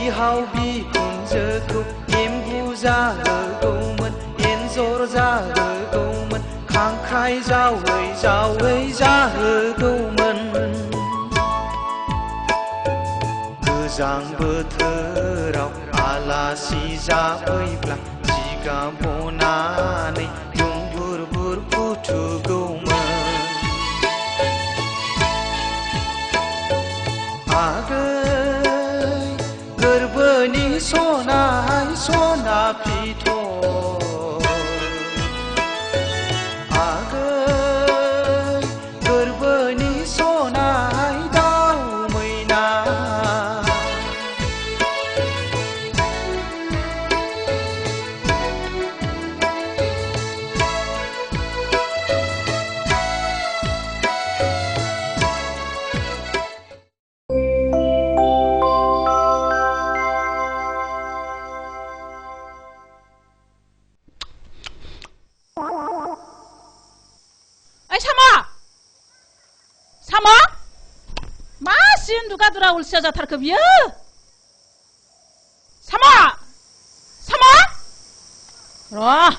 बिहाव बिखुनजोखौ एम्बु जाहोगौमोन एन्जर जाहोगौमन खांख्राइ जावै जावै जाहोगौमोन गोजां बोथोराव आलासि जाफैब्ला जिगाब बनानै दुंबुर बुर फुथुगौमोन आगै गोरबोनि सनाय सना फिथर आगै गोरबोनि सनाय दाउ मैना 누가 돌아올 시자 탈급이야? 사마! 사마! 들어와.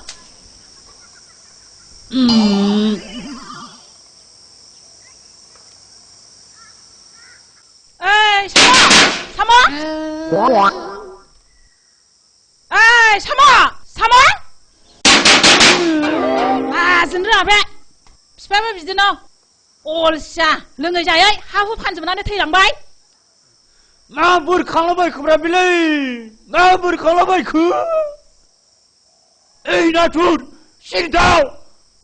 에이, 사마! 사마! 에이, 사마! 사마! 아, 진짜 배. 비싸면 비지노. 올샤, 릉의 자의 하후 판지만 안에 태양바이. 나 뭘 칼라바이 그브라빌레 나 뭘 칼라바이 그 에이 나 둘 싫다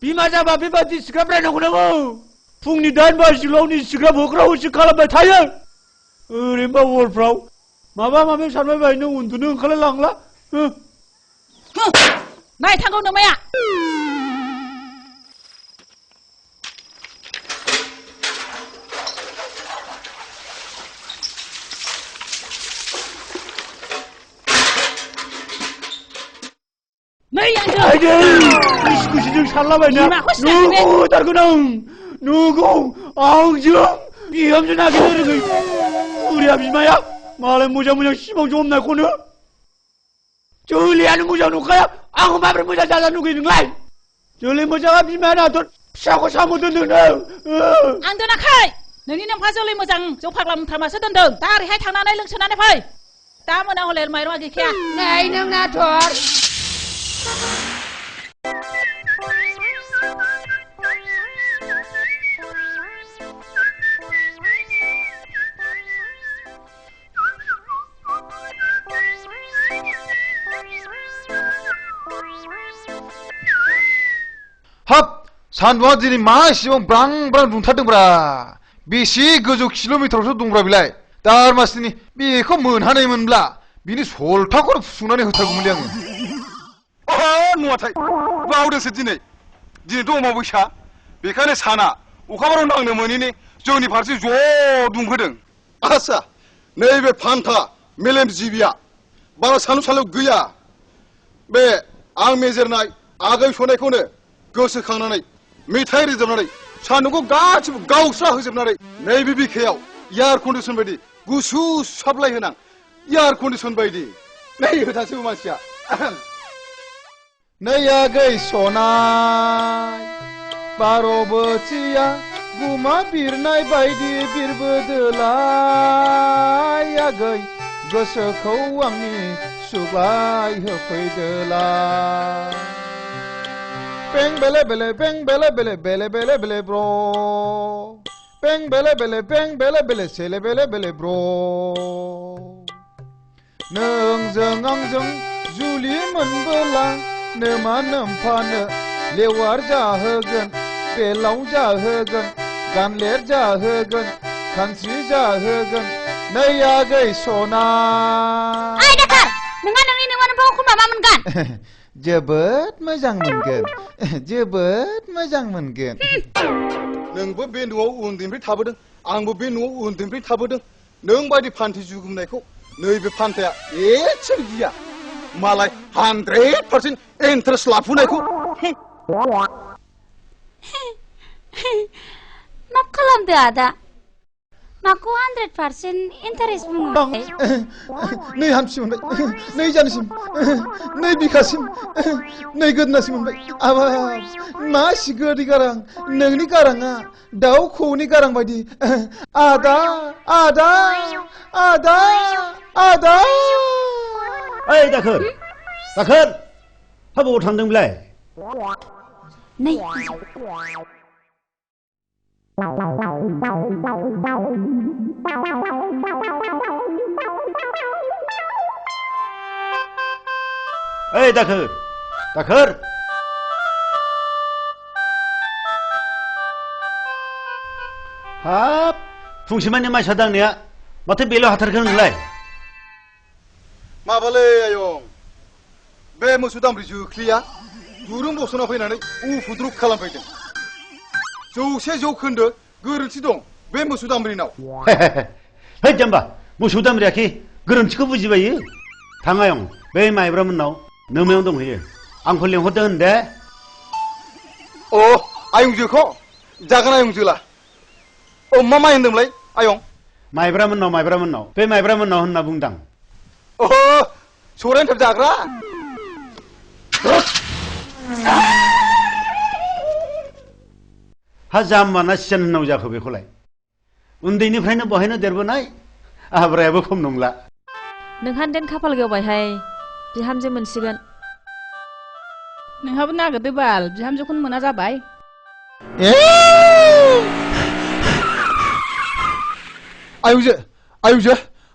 비마자바 비바디 스크랍라노구나고 풍니 단바실로니 스크랍 호크라우시 칼라바이 타야 어림바 월프라우 마바마메 산마바이 너 운두는 칼라랑라 나이 탄거 너마야 아이들 이시구시들 살라바이냐 누구 달그랑 누구 앙정 비염전하게 되는 거 우리 아비마야 말에 무자무자 시봉 좀 없나 코너 저리하는 무자 누가야 아무 말을 무자 잘라 누구 있는 거야 저리 무자가 비마나 돈 사고 사못 듣는 거 안되나 카이 너희는 파절리 무장 조팍람 담아서 던등 딸이 해 장난에 릉천안에 파이 땀은 나홀 낼 마이로 하기 키야 này nâng na thor 합 산두아 दिनै मा इसेबां ब्रां ब्रां दुंथारदोंब्रा बेसे गोजौ किल'मिटारसो दंब्रा बेलाय दारमासिनि बेखौ मोनहानायमोनब्ला बिनि सल्थाखौनो फुसुंनानै होथारगौमोनलै आङो नुवाथाय बावदोंसो दिनै दिनैथ' अमाबैसा बेखायनो साना अखाबाराव नांनो मोनैनि जोंनि फारसे ज' दुंहोदों आच्छा नैबे फान्था मेलेमजिबिया बारा सालु सालु गैया बे आं मेजेरनाय आगै सनायखौनो गोसोखांनानै मेथाइ रोजाबनानै सान्दुंखौ गासिबो गावस्रा होजोबनानै नैबे बिखायाव एयार कन्डिसन बायदि गुसु साप्लाय होनां एयार कन्डिसन बायदि नै होथारसैबो मानसिया नै आगै सनाय बार' बोथिया गुमा बिरनाय बायदि बिरबोदोलाय आगै गोसोखौ आंनि सुग्लाय होफैदोलाय Bang bele bele bang bele bele bele bele bele bro Bang bele bele bang bele bele sele bele bele bro नोंजों आंजों जुलि मोनबोला नोमा नोमफानो लेवार जाहोगोन बेलाव जाहोगोन गानलेर जाहोगोन खानस्रि जाहोगोन नै आगै सना ai dakar नोंहा नोंनि नोंखौ माबा मोनगोन जोबोद मोजां मोनगोन जोबोद मोजां मोनगोन नोंबो बे न'आव उन्दैनिफ्राय थाबोदों आंबो बे न'आव उन्दैनिफ्राय थाबोदों नों बायदि फान्थि जुगुमनायखौ नैबे फान्थाया एसेबो गिया मालाय 100% इन्टारेस्ट लाफुनायखौ मा खालामदो आदा माखौ 100% इन्टारेस्ट बुङो नै हामसिम मोनबाय नै जानोसिम नै बिखासिम नै गोदनासिम मोनबाय आबा मासि गोदै गारां नोंनि गाराङा दाउ खौनि गारां बायदि आदा आदा आदा आदा ओइ दाखोर दाखोर हाबाव थांदोंब्लाय नै ओइ दाखोर दाखोर हाब फुंसेमानि माइसा दांनाया माथो बेल' हाथारखो नोंलाय माबालै आयं बे मोसौ दामब्रि जोख्लिया दुरुं बस'ना फैनानै उफुद्रुग खालामफैदों 100% गोरोन्थि दं बे मोसौ दामब्रिनाव है जाम्बा मोसौ दामब्रियाखि गोरोन्थिखौ बुजिबायो थाङायं बे माइब्रामोननाव नोमायाव दंहैयो आंखौ लेंहरदों होन दे अ आयंजोखौ जागोन आयंजोला अ मा माइ होनदोंलाय आयं माइब्रामोननाव बे माइब्रामोननाव होनना बुंदां अ सौरायनि थाब जाग्रा हा जाम्बा ना सियान होननाव जाखो बेखौलाय उन्दैनिफ्रायनो बहायनो देरबोनाय आहाब्रायाबो खम नंला नोंहा देन खाफाल गेवबायहाय बिहामजो मोनसिगोन नोंहाबो नागिरदो बाल बिहामजोखौनो मोना जाबाय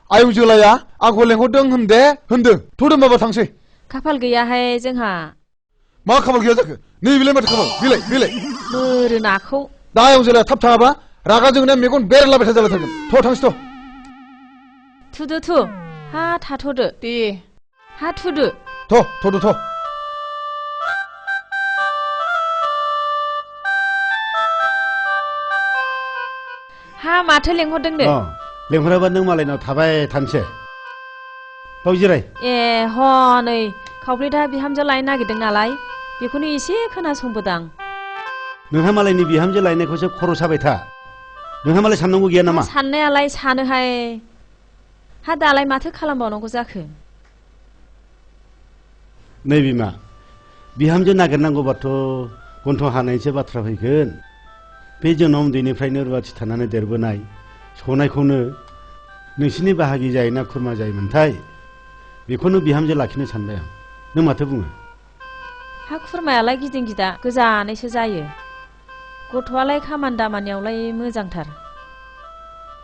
आयंजोलाया आंखौ लेंहरदों होनदों थ'दो माबा थांसै खाफाल गैयाहाय जोंहा मा खाफाल गैया जाखो नैबेलाय माथो खाफाल बिलाय बोरो नाखौ दा आयंजोलाया थाब थाङाबा रागा जोंनाया मेगन बेरलाबाय थाजालायथारगोन थ' थांसै थुदो हा थाथ'दो दे हा थुदो थ'दो हा माथो लेंहरदों दे लेंहराबा नों मालायनाव थाबाय थानोसै बाव जिराय ए हनै खावब्लेदा बिहामजो लायनो नागिरदों नालाय बेखौनो एसे खोनासंबोदां नोंहा मालायनि बिहामजो लायनायखौसो खर' साबाय था नोंहा मालाय साननांगौ गैया नामा साननायालाय सानोहाय हा दालाय माथो खालामबावनांगौ जाखो नै बिमा बिहामजो नागिरनांगौबाथ' गन्थ' हानायसो बाथ्रा फैगोन बे जोंनाव उन्दैनिफ्रायनो रुवाथि थानानै देरबोनाय सनायखौनो नोंसिनि बाहागि जायोना खुरमा जायोमोनथाय बेखौनो बिहामजो लाखिनो सानबाय आं नों माथो बुङो हा खुरमायालाय गिदिं गिदा गोजानैसो जायो गथ'आलाय खामानि दामानियावलाय मोजांथार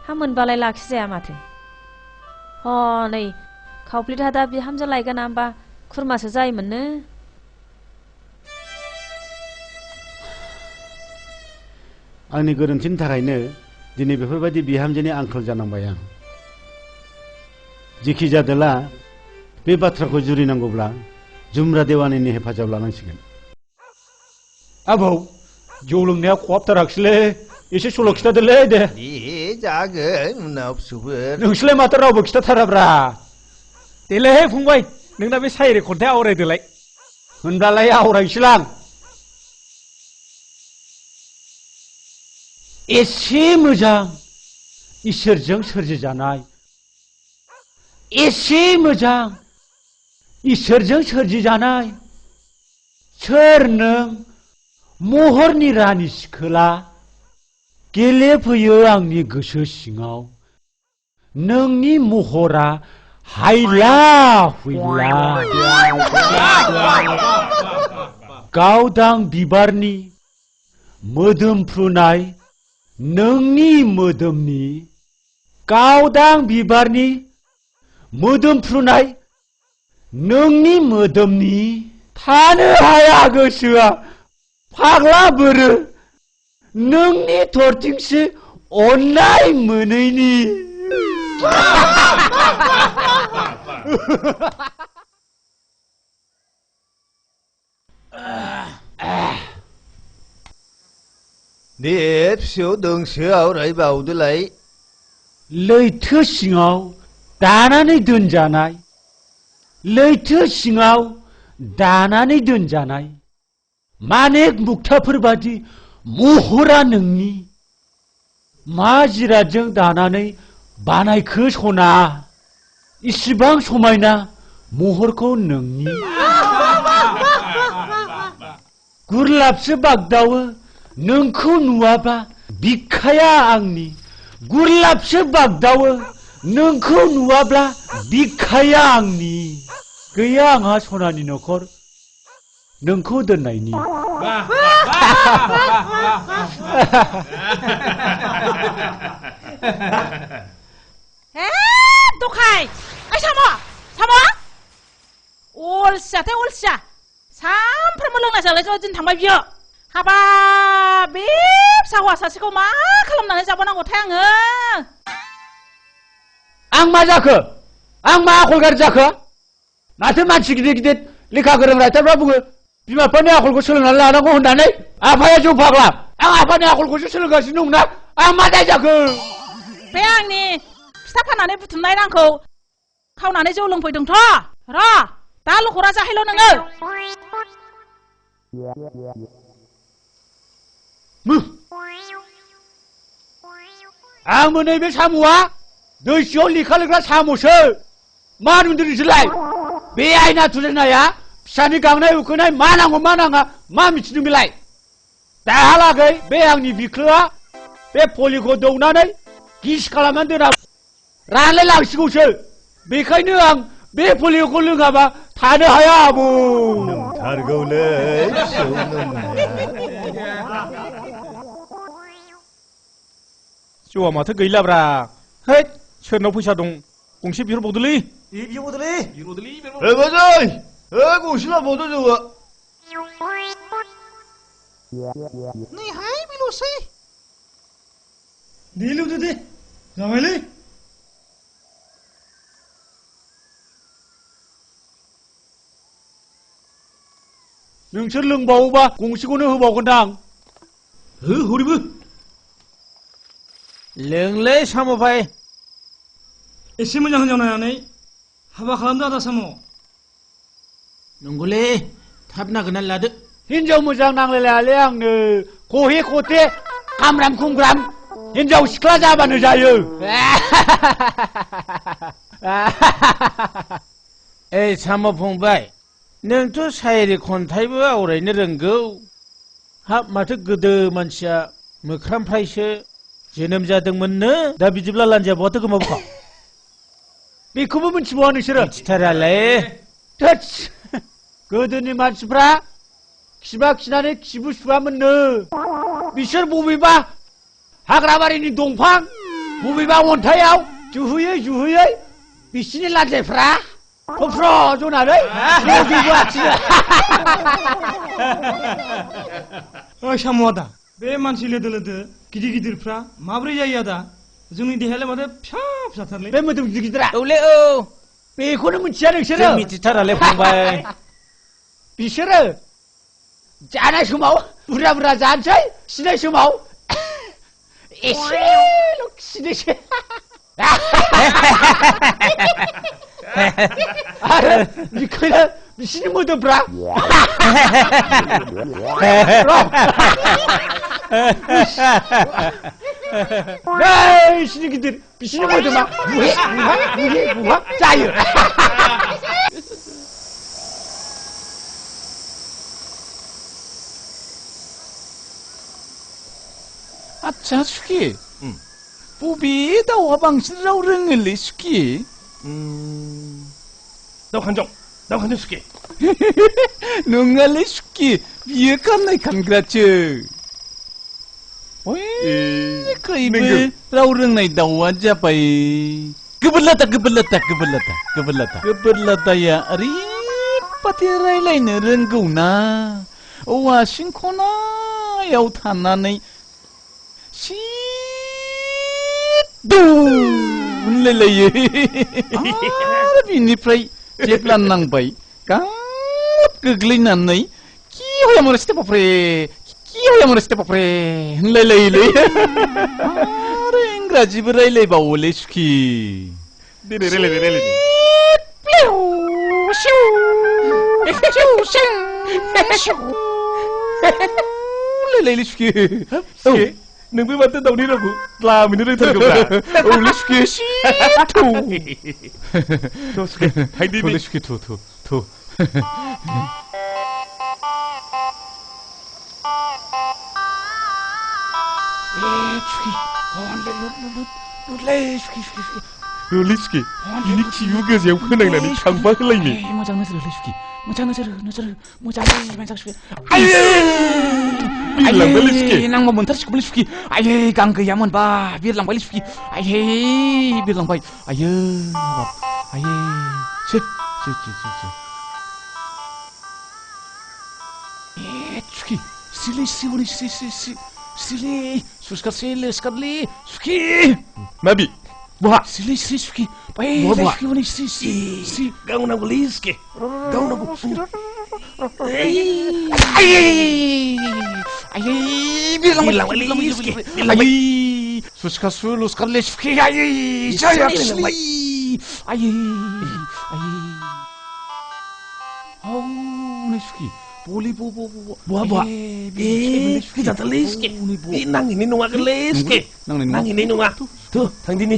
हा मोनबालाय लाखिजाया माथो हनै खावब्लेदा दा बिहामजो लायगोन होमबा खुरमासो जायोमोननो आंनि गोरोन्थिनि थाखायनो दिनै बेफोरबायदि बिहामजोनि आंखाल जानांबाय आं जिखि जादोला बे बाथ्राखौ जुरिनांगौब्ला जुमरा देवानिनि हेफाजाब लानांसिगोन आबौ जौ लोंनाया खहाबथाराखिसैलै एसे सल' खिथादोलै दे जागोन उनाव फिसौफोर नोंसोरलाय माथो रावबो खिथाथाराब्रा देलै फंबाय नोंना बे सायरि खन्थाइ आवरायदोलाय होनब्लालाय आवरायनोसैलां एसे मोजां इसोरजों सोरजिजानाय एसे मोजां इसोरजों सोरजिजानाय सोर नों महरनि रानि सिखोला गेलेफैयो आंनि गोसो सिङाव नोंनि महरा हायला हुइला गावदां बिबारनि मोदोमफ्रुनाय नोंनि मोदोमनि गावदां बिबारनि मोदोमफ्रुनाय नोंनि मोदोमनि थानो हाया गोसोआ फाग्ला बोरो नोंनि थरथिंसे अननाय मोनैनि दे फिसौ दोंसो आवरायबावदोलाय लैथो सिङाव दानानै दोनजानाय लैथो सिङाव दानानै दोनजानाय मानेक मुक्ताफोर बादि महरा नोंनि मा जिरादजों दानानै बानायखो सना इसिबां समायना महरखौ नोंनि गुरलाबसो बागदावो नोंखौ नुवाबा बिखाया आंनि गुरलाबसो बागदावो नोंखौ नुवाब्ला बिखाया आंनि गैया आंहा सनानि नखर नोंखौ दोननायनि दखाय ओइ साम' अलसियाथाय अलसिया सानफ्रोमबो लोंना जालाय दिन थांबाय बियो हाबा बे फिसा हौवा सासेखौ मा खालामनानै जाबावनांगौथाय आङो आं मा जाखो आं मा आखल गाज्रि जाखो माथो मानसि गिदिर गिदिर लेखा गोरों रायटारफ्रा बुङो बिमा बिफानि आखलखौ सोलोंनानै लानांगौ होननानै आफाया जौ फाग्ला आं आफानि आखलखौसो सोलोंगासिनो दंना आं मा दाय जाखो बे आंनि फिथा फाननानै बुथुमनाय रांखौ खावनानै जौ लोंफैदोंथ' र' दा लखरा जाहैल' नोङो आंबो नैबे साम'आ दै सिङाव लेखा लिरग्रा साम'सो मा नुदों नोंसोरलाय बे आयना थुलायनाया फिसानि गांनाय उखैनाय मा नांगौ मा नाङा मा मिथिदों बेलाय दाहालागै बे आंनि बिख्लोआ बे पलिखौ दौनानै गिस खालामनानै दोना रानलाय लांसिगौसो बेखायनो आं बे पलिखौ लोङाबा थानो हाया आबौ नंथारगौलै फिसौ नोंनाया जौआ माथो गैलाब्रा है सोरनाव फैसा दं गंसे बिहरबावदोलै बाजै गंसे लाबावदो जौआ नैहाय बेल'सै दे लोंदो दे जाबायलै नोंसोर लोंबावोबा गंसेखौनो होबावगोनदां हरैबो लोंलै साम'फाय एसे मोजां हिनजाव नायनानै हाबा खालामदो आदा साम' नंगौलै थाब नागिरनानै लादो हिनजाव मोजां नांलायलायालै आंनो खहे खथे खामराम खुमग्राम हिनजाव सिख्ला जाबानो जायो ओइ साम' फंबाय नोंथ' सायरि खन्थाइबो आवरायनो रोंगौ हाब माथो गोदो मानसिया मोख्रामफ्रायसो जोनोम जादोंमोननो दा बिदिब्ला लान्जाया बहाथो गोमाबोखा बेखौबो मिथिबावा नोंसोरो मिथिथारालै थोस गोदोनि मानसिफ्रा खिबा खिनानै खिबु सुवामोननो बिसोर बबेबा हाग्राबारिनि दंफां बबेबा अन्थाइयाव जुहैयै जुहैयै बिसिनि लान्जायफ्रा थफ्र' जनानै रज'बो आथिङा ओइ साम' आदा बे मानसि लोदो लोदो गिदिर गिदिरफ्रा माब्रै जायो आदा जोंनि देहायालाय माथो फिसा फिसाथारलै बे मोदोम गिदिर गिदिरा औलै औ बेखौनो मिथिया नोंसोरो जों मिथिथारालै फंबाय बिसोरो जानाय समाव बुरजा बुरजा जानोसै खिनाय समाव एसेल' खिनोसै आरो बेखायनो बिसिनि मोदोमफ्रा बिसिनि गिदिर बिसिनि मोदोमा बुहे बुहा बुहे बुहा जायो आच्छा सुखि बबे दाउआ बांसिन राव रोङोलै सुखि दाउ खानजं सुखि नङालै सुखि बियो खानाय खानग्रासो खैबो राव रोंनाय दाउआ जाबाय गोबोरलादाया ओरैबादि रायलायनो रोंगौना औवा सिंखनायाव थानानै होनलायलायो आरो बिनिफ्राय जेब्ला नांबाय गाब गोग्लैनानै कि हयामरे होनलायलायोलै आरो इंराजिबो रायलायबावोलै सुखि होनलायलायोलै सुखि नोंबो माथो दावदै रावखौ लामैनो रोंथारगौब्रा औलै सुखे थौ थ' सुखे थांदिनि थौलै सुखे थौ औलै सुखे बिनि खिबु गोजायाव फोनांनानै थांफा होलायनो मोजां नोजोर होलै सुखे मोजां नोजोर मोजां सुखे बिरलांबायलै सुखे नांबा मोनथारसिगौलै सुखे आयै गां गैयामोनबा बिरलांबायलै सुखे आयै बिरलांबाय आयै हाबाब आयै सुखे सिलै हनै सिलै सुसखारलै सुखे माबि बहा सिलै सुखे बै सुखे हनै स्रि गावनांगौलै सुखे गावनांगौ आयै बिरलांबाय सुसखासु लुसखारलै सुखे आयै जायाखिसै आयै हनै सुखे बलि बहा गोजाथारलै सुखे बे नांहैनाय नङागोनलै सुखे नांहैनाय नङा थ' थांदिनि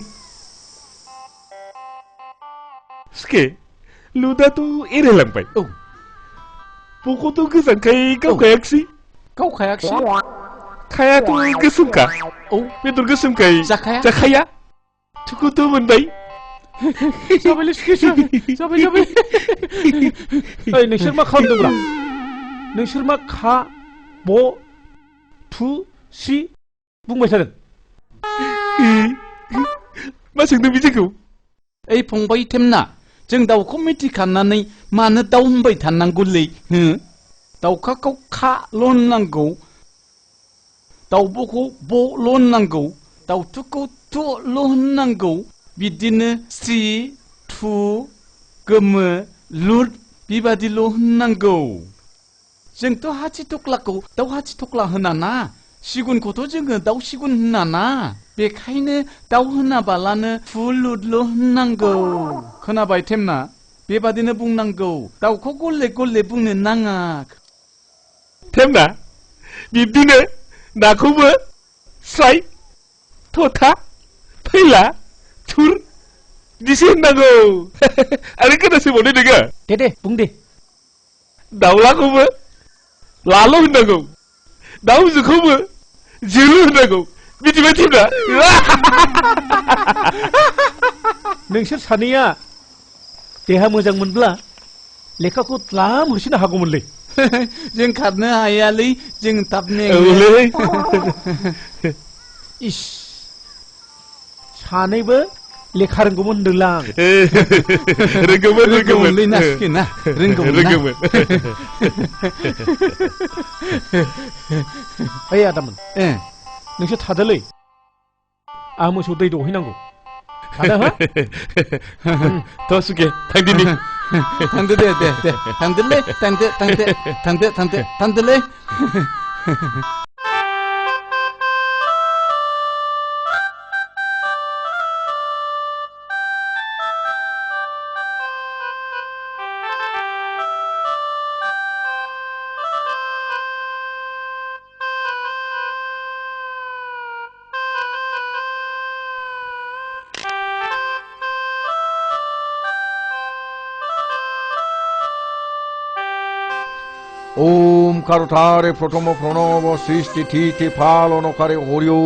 सुखे लुदाथ' एरायलांबाय औ बखौथ' गोजानखाय गावखायाखिसै खायाथ' गोसोमखा औ बेदर गोसोमखाय जाखाया थुखौथ' मोनबाय जाबायलै सुखे जाबाय ओइ नोंसोर मा खालामदोंब्रा नोंसोर मा खा ब थु सि बुंबाय थादों मा सोंदों बिदिखौ ओइ फंबाय थेमना जों दाउखौ मिथिखानानै मानो दाउ होनबाय थानांगौलै हो दाउखाखौ खाल' होननांगौ दाउब'खौ ब'ल' होननांगौ दाउथुखौ थुल' होननांगौ बिदिनो स्रि थु गोमो लुद बेबादिल' होननांगौ जोंथ' हाथिथख्लाखौ दाउ हाथिथख्ला होनाना सिगुनखौथ' जोङो दाउ सिगुन होनाना बेखायनो दाउ होनाबालानो फुलुदल' होननांगौ खोनाबाय थेमना बेबादिनो बुंनांगौ दाउखौ गले बुंनो नाङा थेमना बिब्दिनो नाखौबो स्राय थथा फैला थुर बिदिसो होननांगौ आरो खोनासंबावदो नोङो दे बुं दे दाउलाखौबो लाल' होननांगौ दाउजोखौबो जोल' होननांगौ मिथिबाय थेमना नोंसोर सानैया देहा मोजां मोनब्ला लेखाखौ द्लाम होसिनो हागौमोनलै जों खारनो हायालै जों थाबनो इस सानैबो लेखा रोंगौमोन होनदोंलां रोंगौमोनलै ना सुखे ना रोंगौमोन ओइ आदामोन नोंसोर थादोलै आं मोसौ दै दौहैनांगौ थादो हो थ' सुखे थांदिनि थांदो दे थांदोलै थांदोलै ओम कारुतारे प्रथम प्रणव सृष्टि थीति फालनकारे हरिओ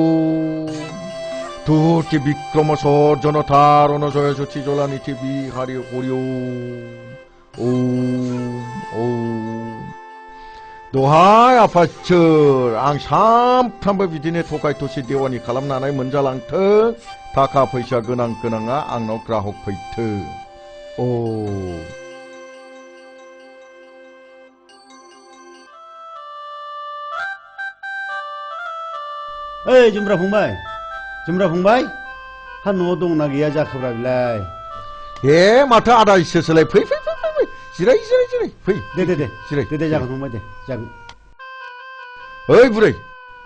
तुति विक्रम सर्जन तारण जय ज्योति जलानिति बिहारी हरिओ ओम दहाय आफासोर आं सामफ्रामबो बिदिनो थगाय थसि देवानि खालामनानै मोनजालांथों थाखा फैसा गोनाङा आंनाव ग्राहक फैथों ओ ओइ जुमब्रा फंबाय हा न'आव दंना गैया जाखोब्रा बिलाय हे माथो आदा इसोरसोलाय फै जिराय फै दे जिराय दे जागोन फंबाय दे जागोन ओइ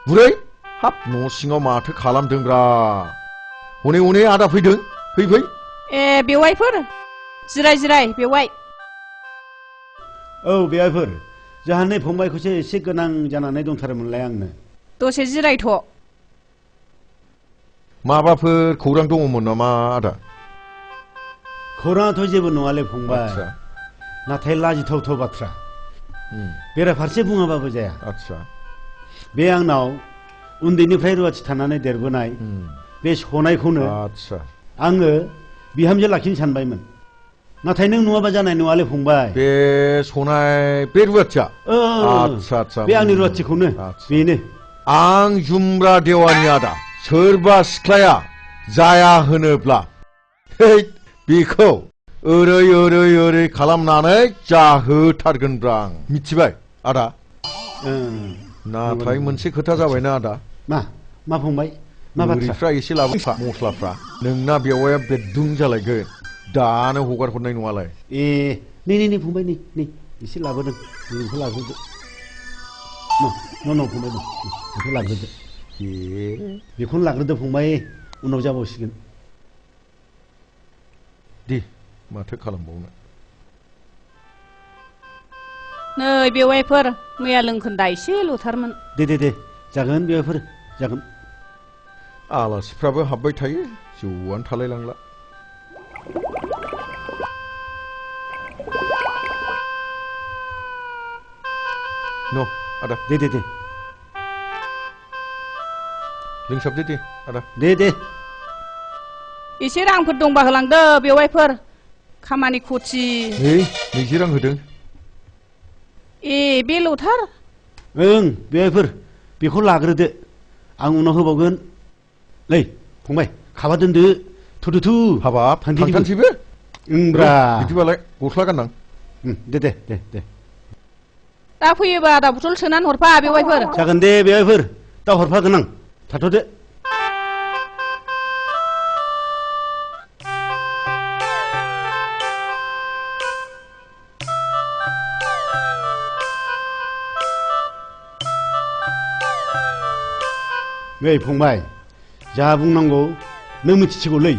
बुरै हाब न' सिङाव माथो खालामदोंब्रा हनै आदा फैदों फै ए बेवाइफोर जिराय बेवाइ औ बेवाइफोर जोंहा नै फंबायखौसो एसे गोनां जानानै दंथारोमोनलाय आंनो दसे जिरायथ' माबाफोर खौरां दङमोन नामा आदा? खौराङाथ' जेबो नङालै फंबाय। आच्छा। नाथाय लाजिथावथाव बाथ्रा। बेराफारसे बुङाबाबो जाया। आच्छा। बे आंनाव उन्दैनिफ्राय रुवाथि थानानै देरबोनाय बे सनायखौनो आच्छा आङो बिहामजो लाखिनो सानबायमोन। नाथाय नों नुवाबा जानाय नङालै फंबाय। बे सनाय बे रुवाथिया? आच्छा आच्छा। बे आंनि रुवाथिखौनो बेनो। आं जुमब्रा देवानि आदा। सोरबा सिख्लाया जाया होनोब्ला बेखौ ओरै ओरै ओरै खालामनानै जाहोथारगोनब्रा आं। मिथिबाय आदा? नाथाय मोनसे खोथा जाबायना आदा। मा फंबाय? मा बाथ्रा? ओरैफ्रा एसे लाबोफा मस्लाफ्रा। नोंना बेवाया बेदुं जालायगोन। दानो हगार हरनाय नङालाय। नै फंबाय नै एसे लाबोदों। नोंखौ लाग्रोदो। न' फंबाय बेखौ लाग्रोदो। बेखौनो लाग्रोदो फंबाय। उनाव जाबावसिगोन। दे माथो खालामबावनो। नै बेवाइफोर मैया लोंखोन्दा एसे लुथारमोन। दे जागोन बेवाइफोर जागोन। आलासिफ्राबो हाबबाय थायो जौआनो थालायलांला। न' आदा दे लोंसाबदो दे आदा। दे एसे रांफोर दंबा होलांदो बेवाइफोर। खामानि खथि। नैजि रां होदों। बेल'थार? बेवाइफोर बेखौ लाग्रोदो। आं उनाव होबावगोन। नै फंबाय खाबा दोनदो। थु हाबाब थांथानसैबो? ब्रा बिदिबालाय गस्ला गाननां। दे दा फैयोबा आदा बथल सोनानै हरफा बेवाइफोर। जागोन दे बेवाइफोर दा हरफागोन आं। थाथ'दो। नै फंबाय जा बुंनांगौ नों मिथिसिगौलै।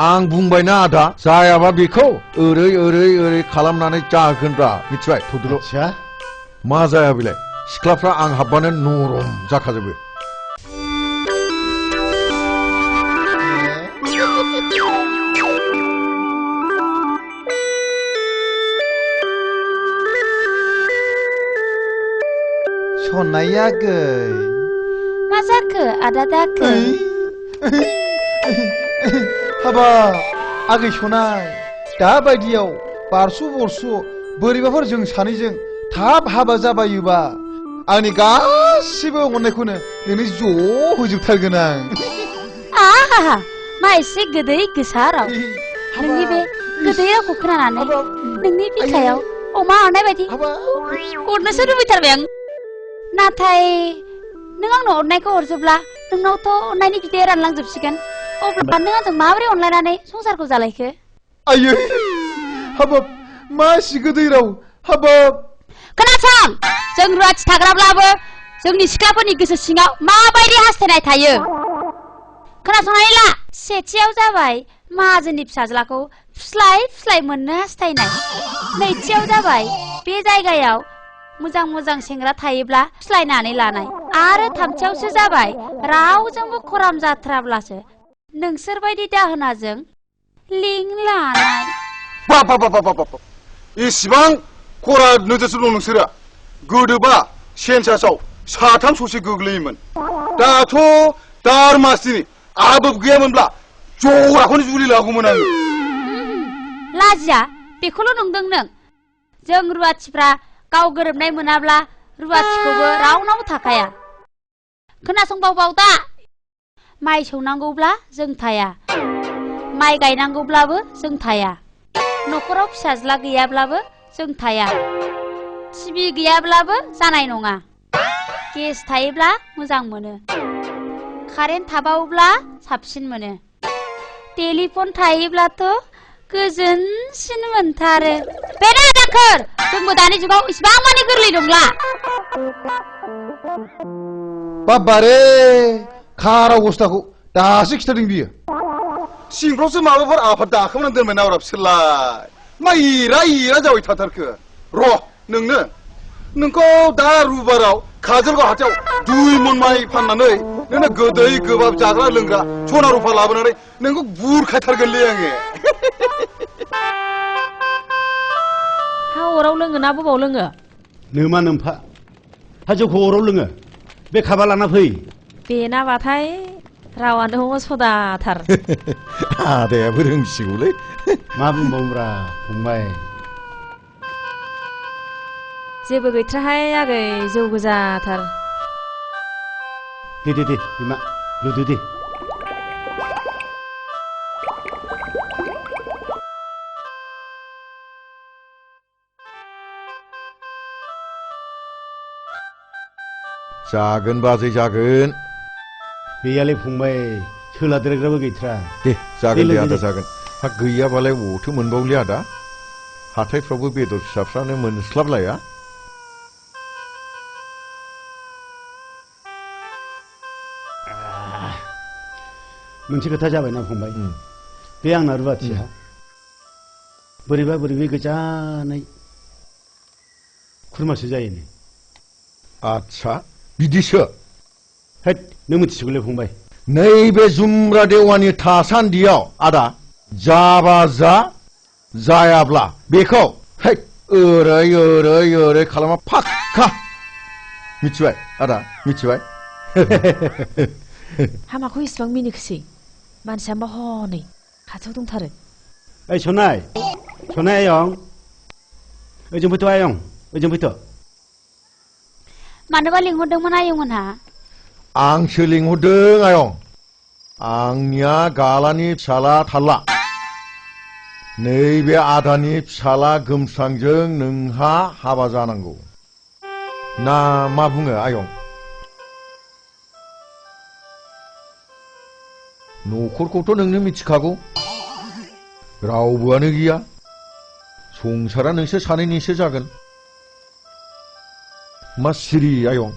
आं बुंबायना आदा जायाबा बेखौ ओरै ओरै ओरै खालामनानै जागोनब्रा। मिथिबाय? थुदोल'। मा जाया बेलाय? सिख्लाफ्रा आं हाबबानो नरम जाखाजोबो। सनाया गै। मा जाखो आदा दाखो? हाबाब आगै सनाय दा बायदियाव बारस' बरस' बोरैबाफोर जों सानैजों थाब हाबा जाबायोबा आंनि गासिबो अननायखौनो नोंनो ज' होजोबथारगोन आं। मा एसे गोदै गोसा राव। नोंनि बे गोदै रावखौ खोनानानै नोंनि बिखायाव अमा अरनाय बायदि अरनोसो लुबैथारबाय आं। नाथाय नों आंनो अरनायखौ हरजोबब्ला नोंनावथ' अननायनि बिदैया रानलांजोबसिगोन। अब्ला नों आंजों माबोरै अनलायनानै संसारखौ जालायखो? आयै हाबाब मा एसे गोदै राव। हाबाब खोनासं, जों रुवाथि थाग्राब्लाबो जोंनि सिख्लाफोरनि गोसो सिङाव माबायदि हास्थायनाय थायो खोनासंनानै ला। सेथियाव जाबाय माहाजोननि फिसाज्लाखौ फुस्लाय मोननो हास्थायनाय। नैथियाव जाबाय बे जायगायाव मोजां सेंग्रा थायोब्ला फुस्लायनानै लानाय। आरो थामथियावसो जाबाय रावजोंबो खराम जाथ्राब्लासो नोंसोरबायदि दाहोनाजों लिं लानाय। इसिबां खरा नोजोरसो दं नोंसोरा। गोदोबा सेन्सासाव साथाम ससे गोग्लैयोमोन। दाथ' दारमासनि आबोब गैयामोनब्ला जराखौनो जुलि लागौमोन आङो। लाजिया बेखौल' नंदों नों। जों रुवाथिफ्रा गाव गोरोबनाय मोनाब्ला रुवाथिखौबो रावनावबो थाखाया। खोनासंबाव दा। माइ सौनांगौब्ला जों थाया, माइ गायनांगौब्लाबो जों थाया, न'खराव फिसाज्ला गैयाब्लाबो जों थाया, टिभि गैयाब्लाबो जानाय नङा, गेस थायोब्ला मोजां मोनो, कारेन्ट थाबावोब्ला साबसिन मोनो, टेलिफन थायोब्लाथ' गोजोनसिन मोनथारो। बेनो दाखोर जोंबो दानि जुगाव इसिबां मानि गोरलै नंला। बाबारे खाराव गस्लाखौ दासो खिथादों बियो। सिंफ्रावसो माबाफोर आफाद दाखोमनानै दोनबाय नाब्रा बिसोरलाय। मा इरा जाबाय थाथारखो। र' नोंखौ दा रुबाराव काजलगाव हाथायाव 2 मन माइ फाननानै नोंनो गोदै गोबाब जाग्रा लोंग्रा सना रुफा लाबोनानै नोंखौ बुरखायथारगोनलै आङो हा अराव लोङो ना बबाव लोङो नोमा नोमफा हा जौखौ अराव लोङो बे खाबा लाना फै बेनाबाथाय रावानो सदाथार आदायाबो रोंसिगौलै मा बुंबावब्रा फंबाय जेबो गैथ्राहाय आगै जौ गोजाथार दे बिमा लुदो दे जागोन बाजै जागोन गैयालै फंबाय सोलादेरग्राबो गैथ्रा दे जागोन दे आदा जागोन हा गैयाबालाय बबावथो मोनबावलै आदा हाथायफ्रावबो बेदर फिसाफ्रानो मोनस्लाबलाया मोनसे खोथा जाबायना फंबाय बे आंना रुवाथिया बोरैबा गोजानै खुरमासो जायोनो आच्छा बिदिसो हैद नों मिथिसिगौलै फंबाय नैबे जुमब्रा देवानि थासान्दियाव आदा जाबा जायाब्ला बेखौ हैद ओरै खालामा फाक्का मिथिबाय आदा मिथिबाय हामाखौ इसिबां मिनिखोसै मानसियाबा हनै खाथियाव दंथारो ओइ सनाय आयं ओजों फैथ' आयं ओजों फैथ' मानोबा लिंहरदोंमोन आयंमोनहा आंसो लिंहरदों आयं आंनिया गालानि फिसाला थाल्ला नैबे आदानि फिसाला गोमस्रांजों नोंहा हाबा जानांगौ ना मा बुङो आयं न'खरखौथ' नोंनो मिथिखागौ रावबोआनो गैया संसारा नोंसोर सानैनिसो जागोन मा सिरि आयं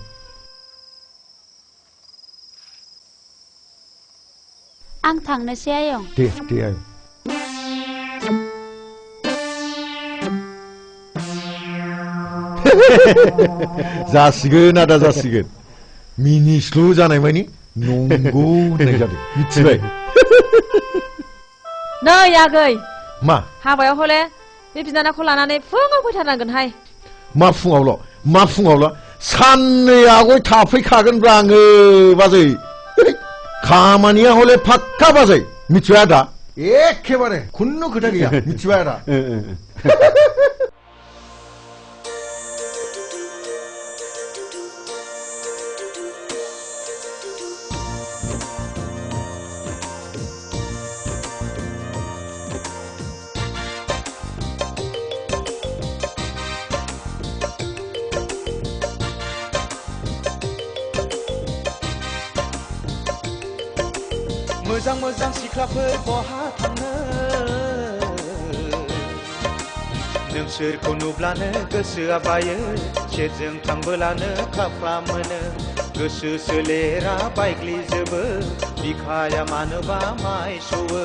आं थांनोसै आयं दे आयं जासिगोन आदा जासिगोन मिनिस्लु जानाय मानि नंगौ होननाय जादों मिथिबाय नै आगै मा हाबायाव हले बे बिनानावखौ लानानै फुङाव फैथारनांगोनहाय मा फुङावल' साननै आगय थाफैखागोनब्रा आङो बाजै खामानिया हले फाक्का बाजै मिथिबाय आदा एखेबारे खुनु खोथा गैया मिथिबाय आदा मोजां सिख्लाफोर बहा थांनो नोंसोरखौ नुब्लानो गोसोआ बायो सेरजों थांबोलानो खाफ्ला मोनो गोसो सोलेरा बायग्लिजोबो बिखाया मानोबा माइ सौवो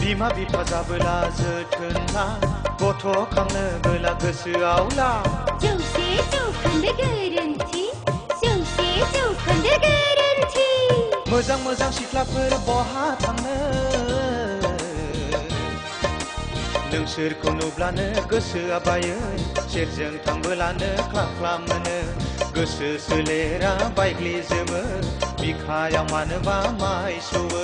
बिमा बिफा जाबोला जोथोन ला गथ' खांनोबोला गोसोआव ला जौसे जौखोन्दो गोरोन्थि मोजां सिख्लाफोर बहा थांनो नोंसोरखौ नुब्लानो गोसोआ बायो सेरजों थांबोलानो ख्लाब ख्लाब मोनो गोसो सोलेरा बायग्लिजोबो बिखायाव मानोबा माइ सौवो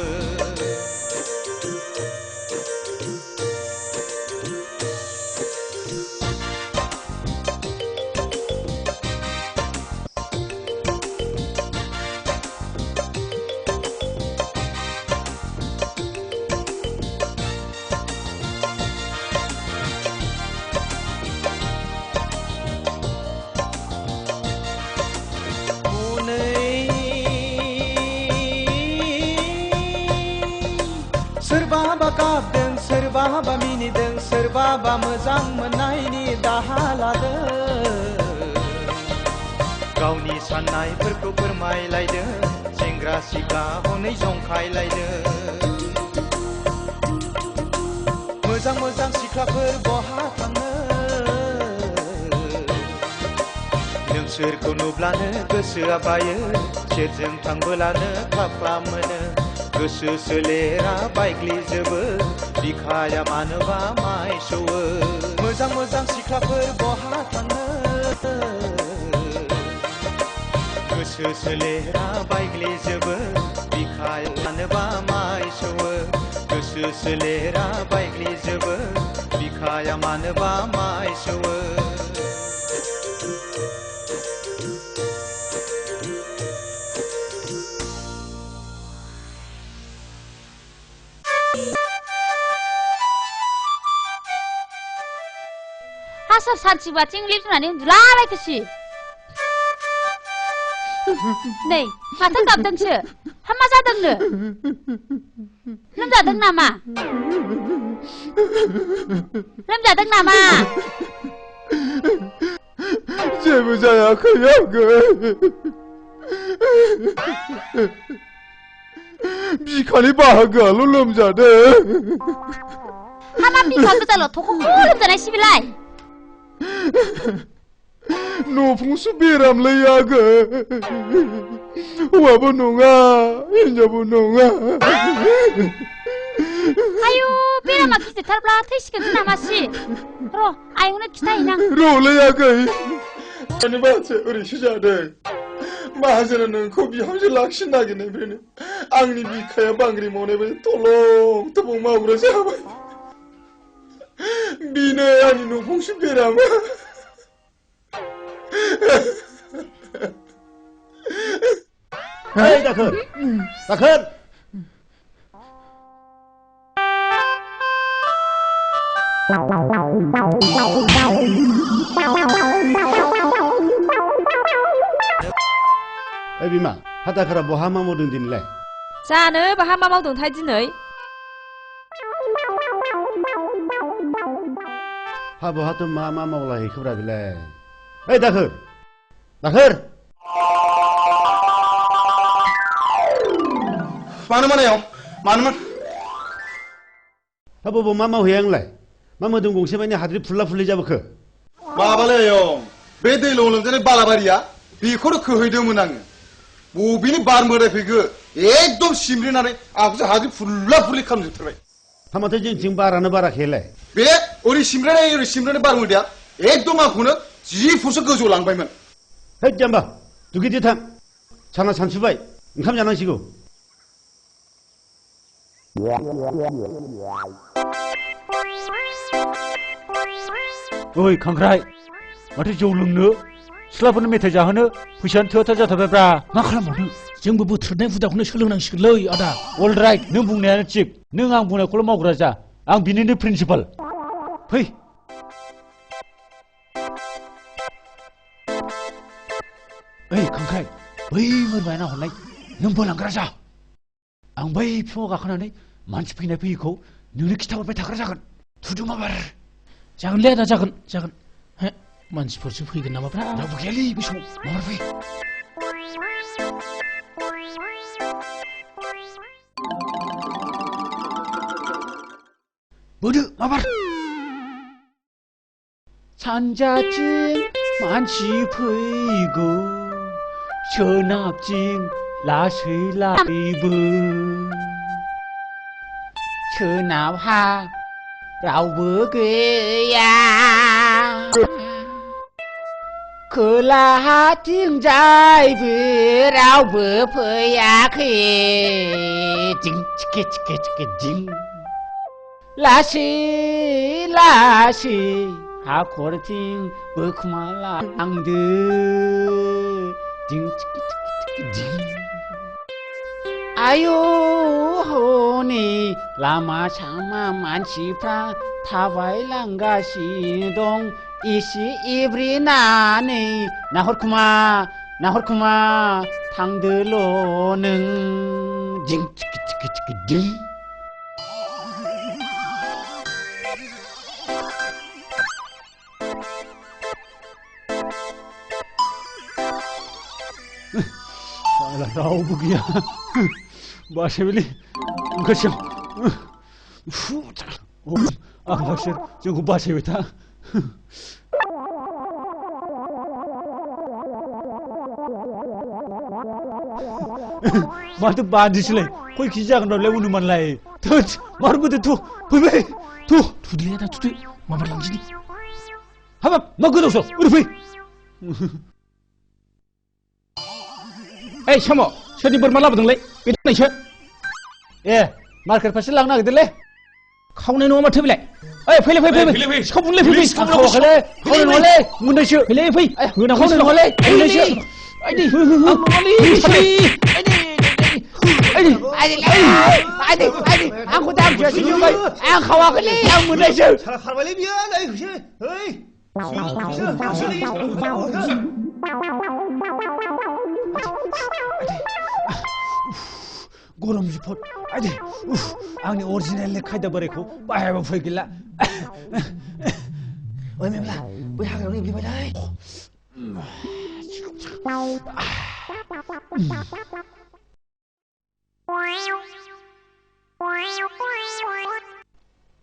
सोरबाबा गाबदों सोरबाबा मिनिदों सोरबाबा मोजां मोननायनि दाहा लादों गावनि साननायफोरखौ फोरमायलायदों सेंग्रा सिख्ला हनै जंखायलायदों मोजां मोजां सिख्लाफोर बहा थाङो नों सोरखौ नुब्लानो गोसोआ बायो सेरजों थांबोलानो ख्लाब ख्लाब मोनो गोसो सोलेरा बायग्लिजोबो बिखाया मानोबा माइ सौवो मोजां मोजां सिख्लाफोर बहा थाङो गोसो सोलेरा बायग्लिजोबो बिखाया मानोबा माइ सौवो गोसो सोलेरा बायग्लिजोबो बिखाया मानोबा माइ सौवो हासार सानसे बाथिं लिरनानै उन्दुलाबायखोसि नै माथो गाबदोंसो हामा जादोंनो लोमजादों नामा जेबो जायाखै आगै बिखानि बाहागोआल' लोमजादों हामा बिखा गोजाल' थख' लोमजानाय सिबिलाय न'फुंसो बेरामलै आगै हौवाबो नङा हिनजावबो नङा आयु बेरामा गिदिरथारब्ला थैसिगोनसो नामासि र' आयंनो खिथाहैनां र'लै आगै मानि बाथ्राया ओरैसो जादों माहाजोना नोंखौ बिहामजो लाखिनो नागिरनायनिफ्रायनो आंनि बिखाया बांग्रि मावनाय बायदि थलं थलं मावग्रा जाबाय बिनो आंनि न'फुंसो बेराम Hey, Dakar! Dakar! Bima, hata kara boha ma modung dinilai. Jaनो बाहा मा मावदोंथाय दिनै Ha boha to ma mawla hikra bilai. Hey, Dakar! Dakar! Mana ya? Mana? Ha bobo ma mawhiyang lai. Ma modung gongse mani hadri fulla fulli jabakho. Babale yo. Be दै लंलोमजानाय बालाबारिया बेखौनो खोहैदोंमोन आङो बबेनि बार मोदाय फैखो एकदम सिमरिनानै आंखौसो हाद्रि फुल्ला फुल्लि खालामजोबथारबाय हामाथो जोंथिं बारानो बाराखैलाय बे ओरै सिमरानाय बार मोदाया एकदम आंखौनो 10 फुटसो गोजौ लांबायमोन है जाम्बा दुगैदो थां साना सानसुबाय ओंखाम जानांसिगौ ओइ खांख्राय माथो जौ लोंनो सिख्लाफोरनो मेथाइ जाहोनो फैसायानो थोआ जाथारबायब्रा मा खालामबावनो जोंबो बोथ्रोदनाय हुदाखौनो सोलोंनांसिगोनलै आदा अल राइट नों बुंनायानो थिग नों आं बुंनायखौल' मावग्रा जा आं बिनिनो प्रिन्सिपाल फै ओइ खांख्राय बै मोरमायना हरनाय नों बोलांग्रा जा आं बै बिफाङाव गाखोनानै मानसि फैनायखौ नोंनो खिथाहरबाय थाग्रा जागोन थुदो माबार जागोनलै आदा जागोन मानसिफोरसो फैगोन नामाब्रा रावबो गैयालै बे समाव माबार फै बोदो माबार सानजाथिं मानसि फैगौ सोनाबथिं लासै लाबो सोनाबहा रावबो गैया खोलाहाथिंजायबो रावबो फैयाखै दिं चिके चिके चिके दिं लासै लासै हाखरथिं बोखोमालांदो दिं चिके चिके चिके दिं आयौ हनै लामा सामा मानसिफ्रा थाबायलांगासिनो दं एसे एब्रेनानै नाहरखुमा थांदोल' नों दिं चिके चिके चिके दिं रावबो गैया बासायबायलै ओंखारसै आं बासोर जोंखौ बासायबाय था माथो बादिसैलाय खयखि जागोन रावलाय अनुमानलाय थोद मारबोदो थु फैबाय थुदोलै आदा थुदो माबा लांसै हाबाब मा गोदावसो ओरै फै ओइ साम' सोरनि बोरमा लाबोदोंलै बे दोननायसो ए मार्केट फारसे लांनो नागिरदोंलै खावनाय नङा माथो बेलाय ओइ फैलाय सिखाव बुनलाय फै खावाखैलै खावनाय नङालै मोननैसो फैलाय फै खावनाय नङालै मोननैसो आइदै आंखौ दामसो नुबाय आं खावाखैलै आं मोननैसो खारबायलै बियो नै ओइ गरम जिफद आइदे आंनि अरिजिनेल खायदा बोरायखौ बाहायाबा फै गैला ओइ मेमला बै हाग्रायावनो एब्रेबायलै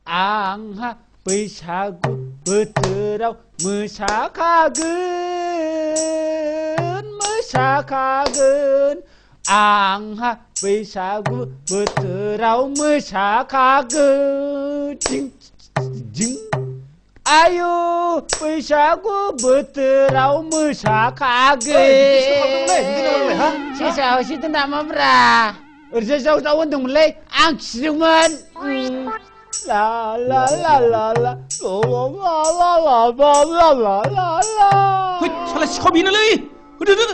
आंहा बैसागु बोथोराव मोसाखागोन आंहा बैसागु बोथोराव मोसाखागोन दिं आयु बैसागु बोथोराव मोसाखागोन सेसा होसिदों नामाब्रा ओरैजाय जाव होनदोंमोनलै आं खिदोंमोन ला ला ला ला ला साला सिखाव बेनोलै होदो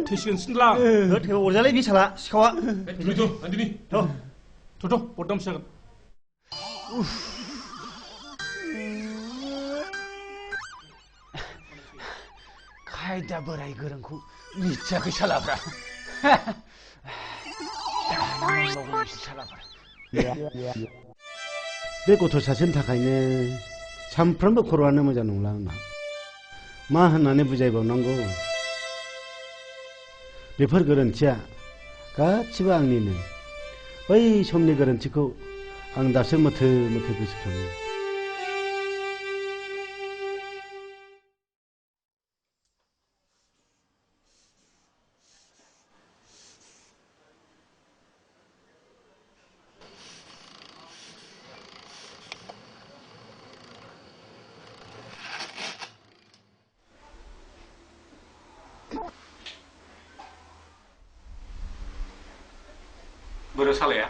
थैसिगोनसोला अरजालै बे साला सिखावा आन्दिनि थ' बदनामसो जागोन खायदा बोराय गोरोंखौ मिथियाखै सालाफ्रा बे गथ' सासेनि थाखायनो सानफ्रोमबो खर'आनो मोजां नंला आंना मा होननानै बुजायबावनांगौ बेफोर गोरोन्थिया गासिबो आंनिनो बै समनि गोरोन्थिखौ आं दासो मोथो गोसोखाङो बोरो सालाया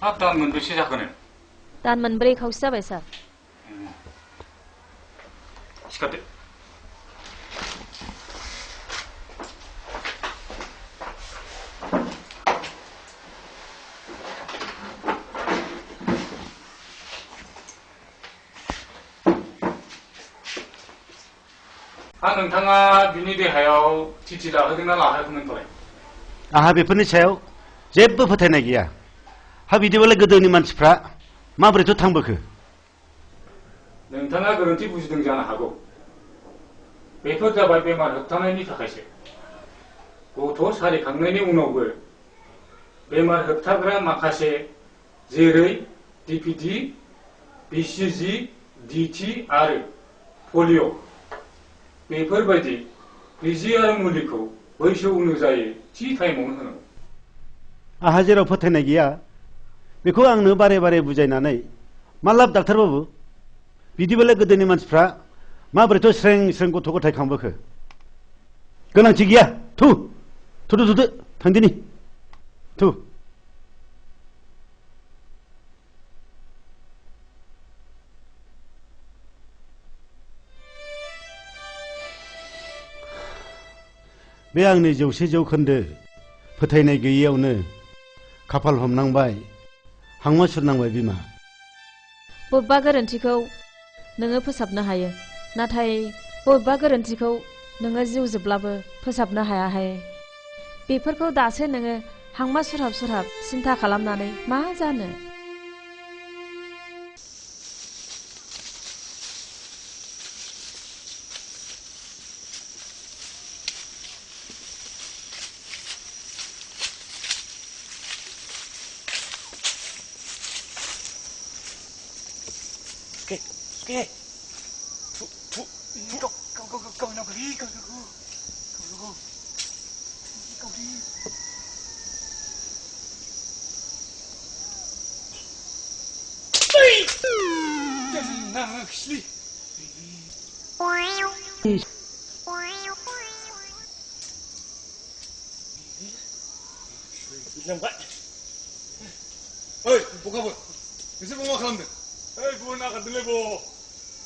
हाब दान मोनबेसे जाखोनो दान मोनब्रै खावसे जाबाय सार सिखारदो नोंथाङा बिनि देहायाव थिथि लाहोदोंना लाहोआखैमोनथलाय आहा बेफोरनि सायाव जेबो फोथायनाय गैया हा बिदिबालाय गोदोनि मानसिफ्रा माबोरैथ' थांबोखो नोंथाङा गोरोन्थि बुजिदों जानो हागौ बेफोर जाबाय बेमार होबथानायनि थाखायसो गथ' सारिखांनायनि उनावबो बेमार होबथाग्रा माखासे जेरै डिपिटि, बिसिजि, डिटि आरो पलिअ बेफोरबायदि बिजि आरो मुलिखौ बैसो अनुजायै थि टाइमावनो होनांगौ। आहा जेराव फोथायनाय गैया बेखौ आंनो बारे बारे बुजायनानै मा लाब डाक्टारबाबु बिदिबालाय गोदोनि मानसिफ्रा माबोरैथ' स्रें स्रें गथ' गथाय खांबोखो गोनांथि गैया थुदो थांदिनि थु बे आंनि 100% फोथायनाय गैयैयावनो खाफाल हमनांबाय हांमा सुरनांबाय बिमा। बबेबा गोरोन्थिखौ नोङो फोसाबनो हायो नाथाय बबेबा गोरोन्थिखौ नोङो जिउ जोबब्लाबो फोसाबनो हायाहाय। बेफोरखौ दासो नोङो हांमा सुरहाब सुरहाब सिन्था खालामनानै मा जानो। Oi, bokapबो नोंसोर मा खालामदों? गुबुन नागारदोंलै ब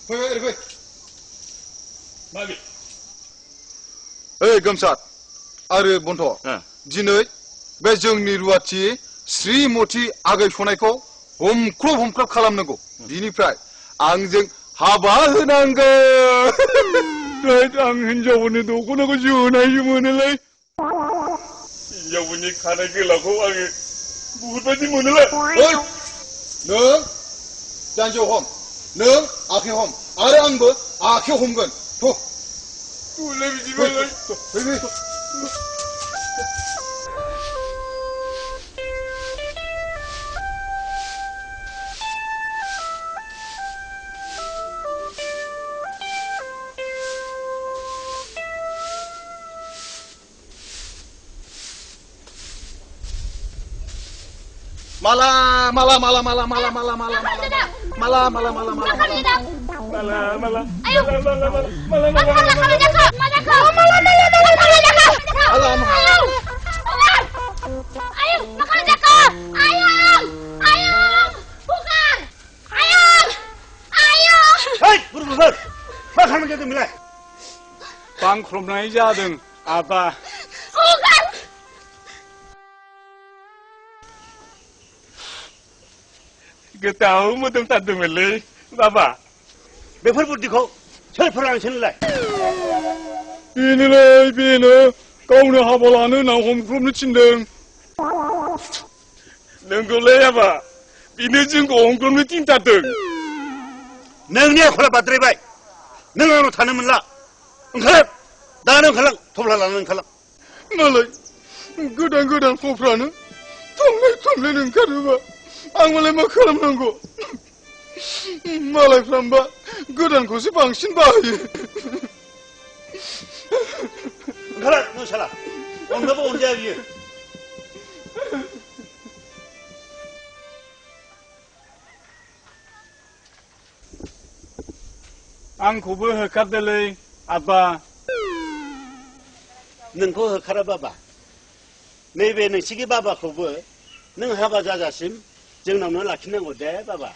फै ओरै फै माबि गोमसार आरो बन्थ' दिनै बे जोंनि रुवाथि श्रीमती आगै सनायखौ हमख्लब खालामनांगौ बिनिफ्राय आंजों हाबा होनांगौ। आं हिनजावफोरनि दख'नाखौ जोनायसो मोनोलै हिनजावफोरनि खानाय गोलावखौ आङो बुहुत बायदि मोनोलै। नों जानजियाव हम नों आखायाव हम आरो आंबो आखायाव हमगोन थ'लै बिदिबालाय फै Mala. Bangkromनाय जादों आबा। गोथाव मोदोमथारदोंमोनलै बाबा। बेफोर बुद्धिखौ सोर फोरोंसोनलाय? बेनो गावनो हाबा लानो होनना हमख्रबनो थिनदों। नंगौलै आबा बेनो जोंखौ हमख्रबनो थिनथारदों। नोंनि आखला बाद्रायबाय नों आंनाव थानो मोनला ओंखार दानो ओंखारलां थफ्ला लानानै ओंखारलां। मालाय गोदान फफ्रानो थमले ओंखारोबा आं मालाय मा खालामनांगौ? मालायफ्रामबा गोदानखौसो बांसिन बाहायो। ओंखार नों साला अनबाबो अनजाया बियो। आंखौबो होखारदोलै आबा। नोंखौ होखारा बाबा नैबे नोंसिनि बाबाखौबो नों हाबा जाजासिम जोंनावनो लाखिनांगौ दे बाबा।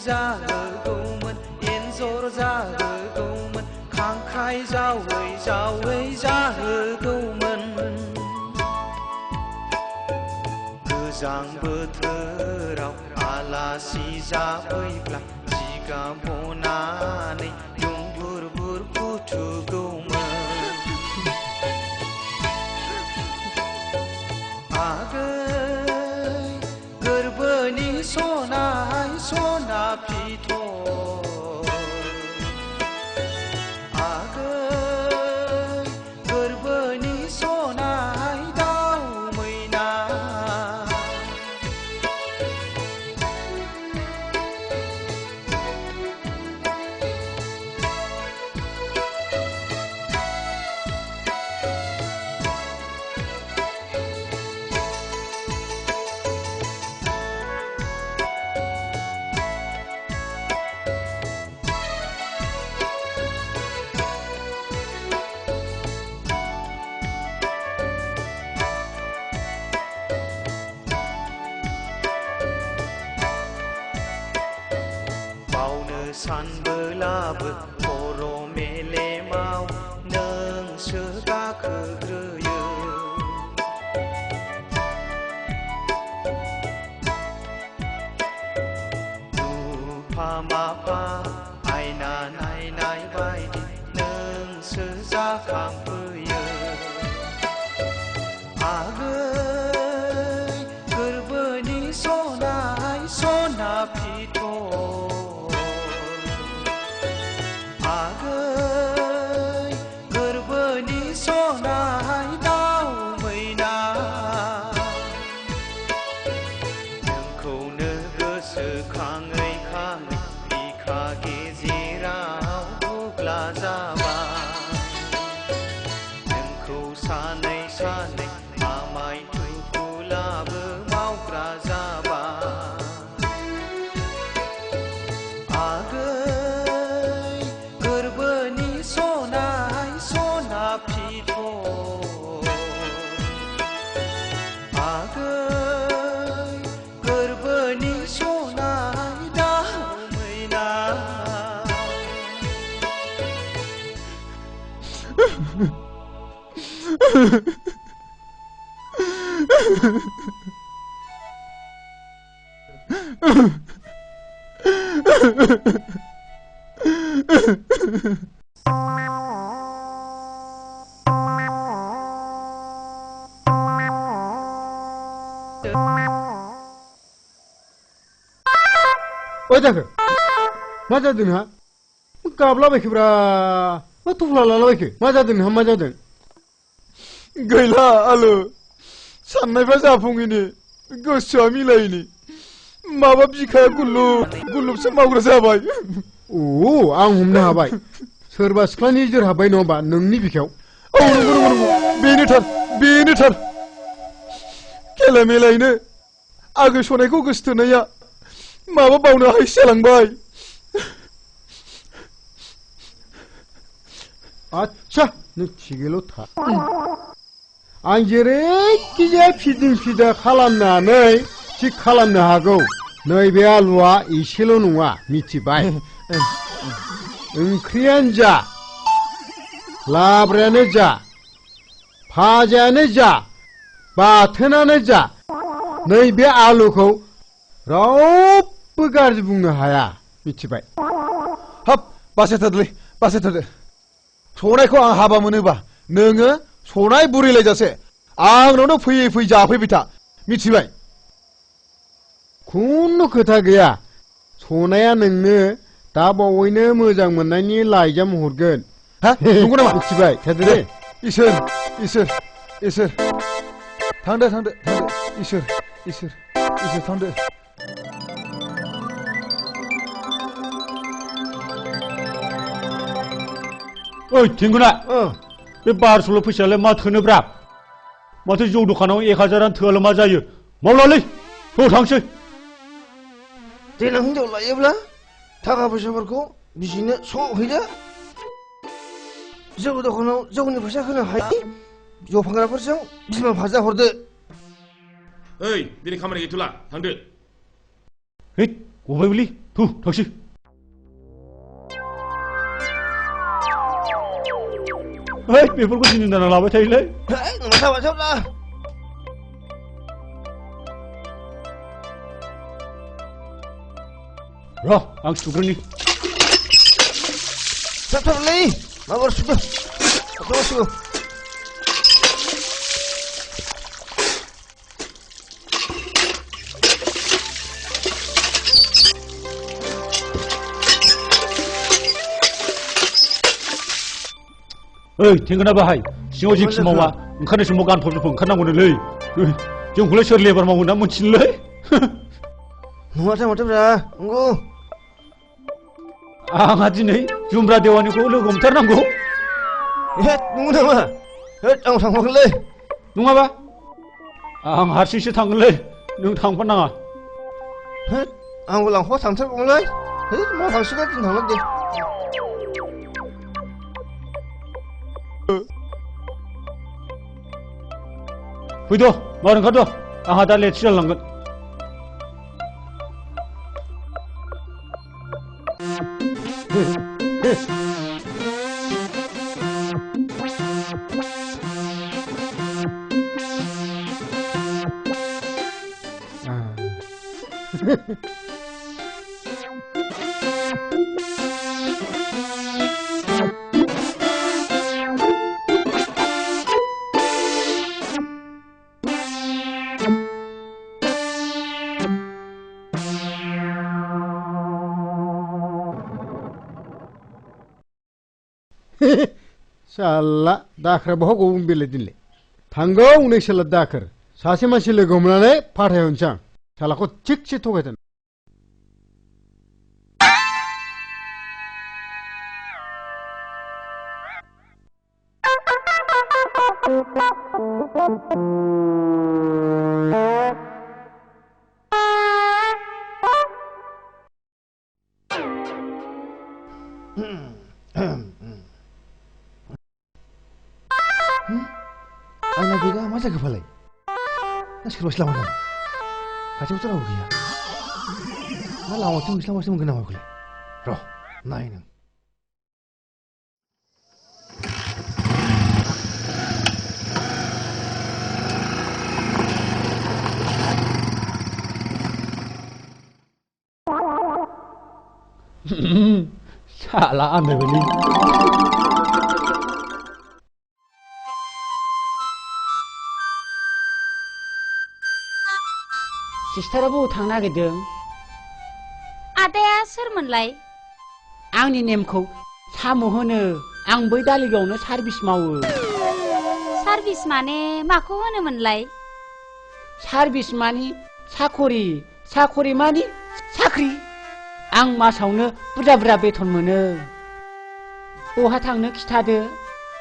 जाहोगौमोन एन्जर जाहोगौमोन खांख्राइ जावै जावै जाहोगौमोन गोजां बोथोराव आलासि जाफैब्ला जिगाब बनानै दुंबुर बुर फुथुगौमोन आगै गोरबोनि सनाय सना फिथर आगै गोरबोनि सनाय दाउ मैना बावनो सानबोलाबो खर' मेलेमाव नोंसो गाखोग्रोयो नुफा माफा आयना नायनाय बायदि नोंसो जाखांफैयो आगै गोरबोनि सनाय सना फिथर आगै गोरबोनि सनाय दाउ मैना नोंखौनो गोसोखाङै खाङै बिखा गेजेराव बुग्ला जाबाय नोंखौ सानै सानै आमाय थुखुलाबो मावग्रा जाबाय आगै गोरबोनि सनाय सना फिथर आगै गोरबोनि सनाय दाउ मैना ओइ जाखो मा जादों नोंहा गाबलाबायखोब्रा मा थफ्ला लालाबायखो मा जादों नोंहा मा जादों गैला आलो साननायफ्रा जाफुङैनि गोसोआ मिलायैनि माबा बिखाया गुल्लुबसो मावग्रा जाबाय अ आं हमनो हाबाय सोरबा सिख्लानि जोर हाबबाय नङा होमबा नोंनि बिखायाव औ नंगौ नंगौ नंगौ बेनोथार खेला मेलायैनो आगै सनायखौ गोसोथोनाया माबा बावनो हायैसो जालांबाय आच्छा नों थिगैल' था आं जेरैखिजाया फिदिं फिदा खालामनानै थिग खालामनो हागौ नैबे आलुआ एसेल' नङा मिथिबाय ओंख्रियानो जा लाब्रायानो जा भाजायानो जा बाथोनानो जा नैबे आलुखौ रावबो गाज्रि बुंनो हाया मिथिबाय हाब बासायथारदो सनायखौ आं हाबा मोनोबा नोङो सनाय बुरैलायजासे आंनावनो फैयै जाफैबाय था मिथिबाय खुनु खोथा गैया सनाया नोंनो दा बावैनो मोजां मोननायनि लाइजाम हरगोन हा नंगौ नामा मिथिबाय थादो दे इसोर थांदो इसोर थांदो ओइ थिंगुना बे बारसल' फैसायालाय मा थोनोब्रा माथो जौ दखानाव 1000 थोआल' मा जायो मावलालै थांसै देनां हिनजाव लायोब्ला थाखा फैसाफोरखौ बिसिनो स' हैदो जौ दखानाव जौनि फैसा होनो हायो जौ फानग्राफोरजों बिमा भाजा हरदो ओइ दिनै खामानि गैथ'ला थांदो है गबायबोलै थांसै ओइ बेफोरखौ दिनै दाना लाबाय थायोलै माथाबासावला र' आं सुग्रोनि थाबथारलै माबार सुगो माबार सुगो ओइ थेंगोना बाहाय सिङाव जेखि मावा ओंखारनाय समाव गानफब जोमफब ओंखारनांगौनोलै जोंखौलाय सोर लेबार मावो ना मोनथिनोलै नङाथाय माथोब्रा नंगौ आंहा दिनै जुमब्रा देवानिखौ लोगो हमथारनांगौ हेद नंगौ नामा हेद आं थांफागोनलै नङाबा आं हारसिंसो थांगोनलै नों थांफानाङा हेद आंबो लांफा थांथारगौमोनलै हेद मा थांसिगोन जों थांला दे फैद' मार ओंखारद' आंहा दा लेटसो जालांगोन साला दाखोरा बहा गबोन बेलाय दिनलाय थांगौ नोंसोरला दाखोर सासे मानसि लोगो हमनानै फाथायहरनोसै आं सालाखौ थिगसे थगायदों आंना बेगा मा जाखो फालाय ना सोरबासो लामा दं खाथियावथ' रावबो गैया ना लामाथिं होस्लाबासो मोनगोन नामा बेखौलाय र' नाय नों साला आन्दायबायलै सिस्टारा बबाव थांनो नागिरदों आदाया सोरमोनलाय आंनि नेमखौ साम' होनो आं बै दालिगावनो सार्भिस मावो सार्भिस माने माखौ होनोमोनलाय सार्भिस मानि साखरि साखरि मानि साख्रि आं मासावनो बुरजा बुरजा बेथन मोनो बहा थांनो खिथादो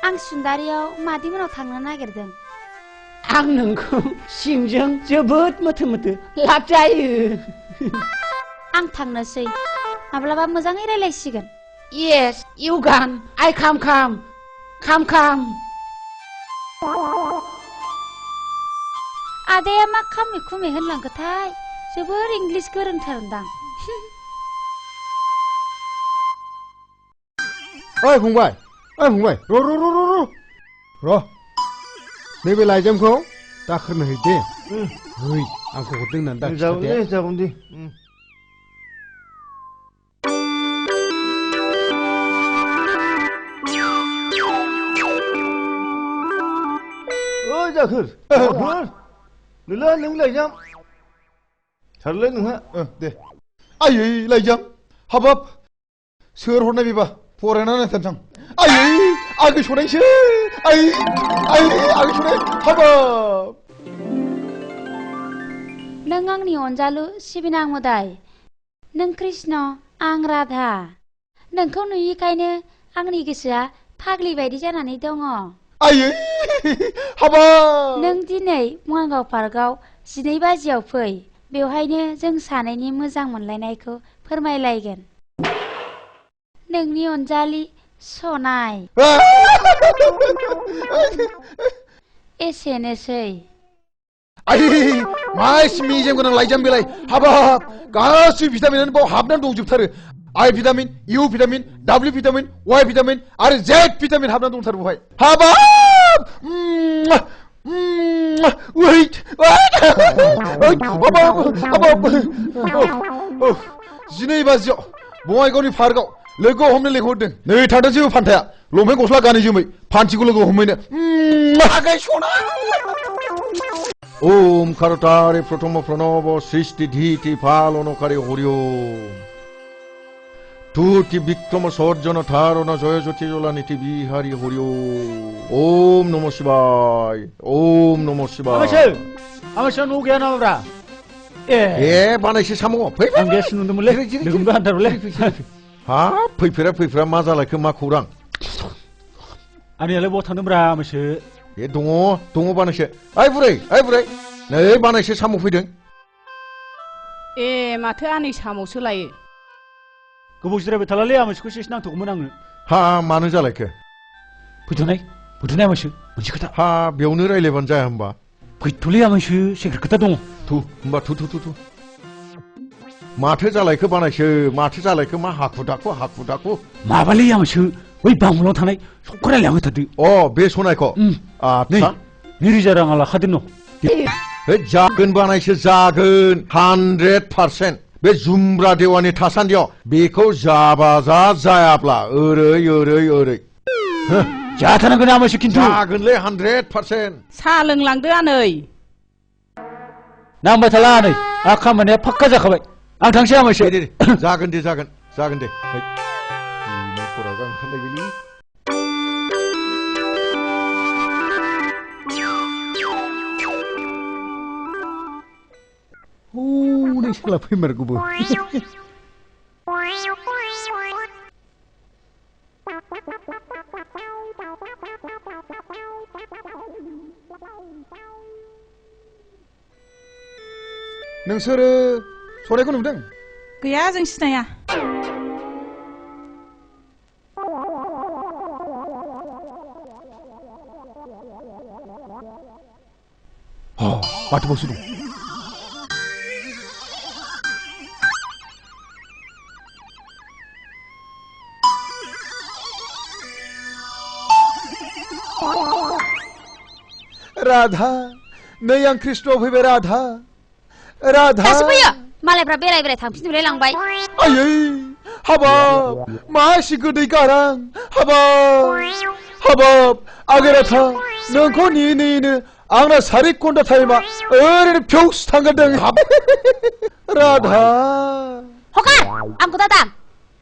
आं सुन्दारियाव मादैमोनाव थांनो नागिरदों आं नोंखौ सिंजों जोबोद मोथो मोथो लाब जायो आं थांनोसै माब्लाबा मोजाङै रायलायसिगोन येस इउ गान आइ खाम आदाया मा खामे खुमे होनलांखोथाय जोबोर इंलिस गोरोंथारदां ओइ फंबाय र' नैबे लाइजामखौ दाखोरनो है दे है आंखौ हरदों होननानै दा जागोन दे ओइ दाखोर नोंलाय नों लाइजाम सारलाय नोंहा दे आयै लाइजाम हाबाब सोर हरनाय बेबा फरायनानै नायथारसां आयै आगै सनायसो आगै सनाय हाबाब नों आंनि अनजालु सिबिनां मोदाय नों कृष्ण आं राधा नोंखौ नुयिखायनो आंनि गोसोआ फाग्लि बायदि जानानै दङ आयै हाबाब नों दिनै मुवांगाव पार्कआव 12 बाजियाव फै बेवहायनो जों सानैनि मोजां मोनलायनायखौ फोरमायलायगोन नोंनि अनजालि सनाय एसेनोसै आयै माइसि मेजेम गोनां लाइजाम बिलाइ हाबाब गासै भिटामिनानो बाव हाबनानै दंजोबथारो I vitamin U vitamin W vitamin Y vitamin आरो Z भिटामिन हाबनानै दंथारो बेवहाय हाबाब wait जिनै बाजियाव बङाइगावनि पार्कआव लोगोआव हमनो लेंहरदों नै थांदों जेबो फान्थाया लंपेन्ट गस्ला गानै जोमै फान्थिखौ लोगो हमहैनो आगाय सना ओम करतारे प्रथम प्रणव सृष्टि धीति फालनकारि हरिओ तुति विक्रम सर्जन धारण जय ज्योति जलानिति बिहारी हरिओ ओम नमः शिवाय ओम नमः शिवाय आमासो न' गैया नामाब्रा ए बानायसो साम' फै आं गेस नुदोंमोनलै लोगोमबो हान्थारबायलै हाब फैफेरा मा जालायखो मा खौरां आंनियालाय बहा थांदोंब्रा आमासो ए दङ बानायसो ओइ बुरै नै बानायसो साम' फैदों ए माथो आनै साम'सो लायो गोबाव जिरायबाय थालालै आमासोखौ एसे नांथ'गौमोन आंनो हा मानो जालायखो फैथ'नाय आमासो मोनसे खोथा हा बेयावनो रायलायबानो जाया होमबा फैथ'लै आमासो सेक्रेट खोथा दङ होमबा थु माथो जालायखो बानायसो माथो जालायखो मा हाखु दाखु माबालै आमासो बै बांबुलाव थानाय सबखौ रायलायना होथारदो अ बे सनायखौ आच्छा 2,000 राङा लाखादों न जागोन बानायसो जागोन 100% बे जुमब्रा देवानि थासान्दियाव बेखौ जाबा जायाब्ला ओरै जाथारनांगोन आमासो खिन्थु जागोनलै 100% साहा लोंलांदो आनै नांबाय थाला आनै खामानिया फाक्का जाखाबाय आं थांसै आमासो जागोन दे फरागा ओंखारलायबायलै हनै साला फैमारगौबो नोंसोरो सनायखौ नुदों गैया जों सिनाया माथो बावसो दं राधा नै आं कृष्ण फैबाय राधा दासो फैयो मालायफ्रा बेराय थांफिनजोबलाय लांबाय आयै हाबाब मा एसे गोदै गारां हाबाब आगोराथा नोंखौ नेनो आंना 4 घन्टा टाइमा ओरैनो फिउस थांगोरदों राधा हगार आंखौ दादां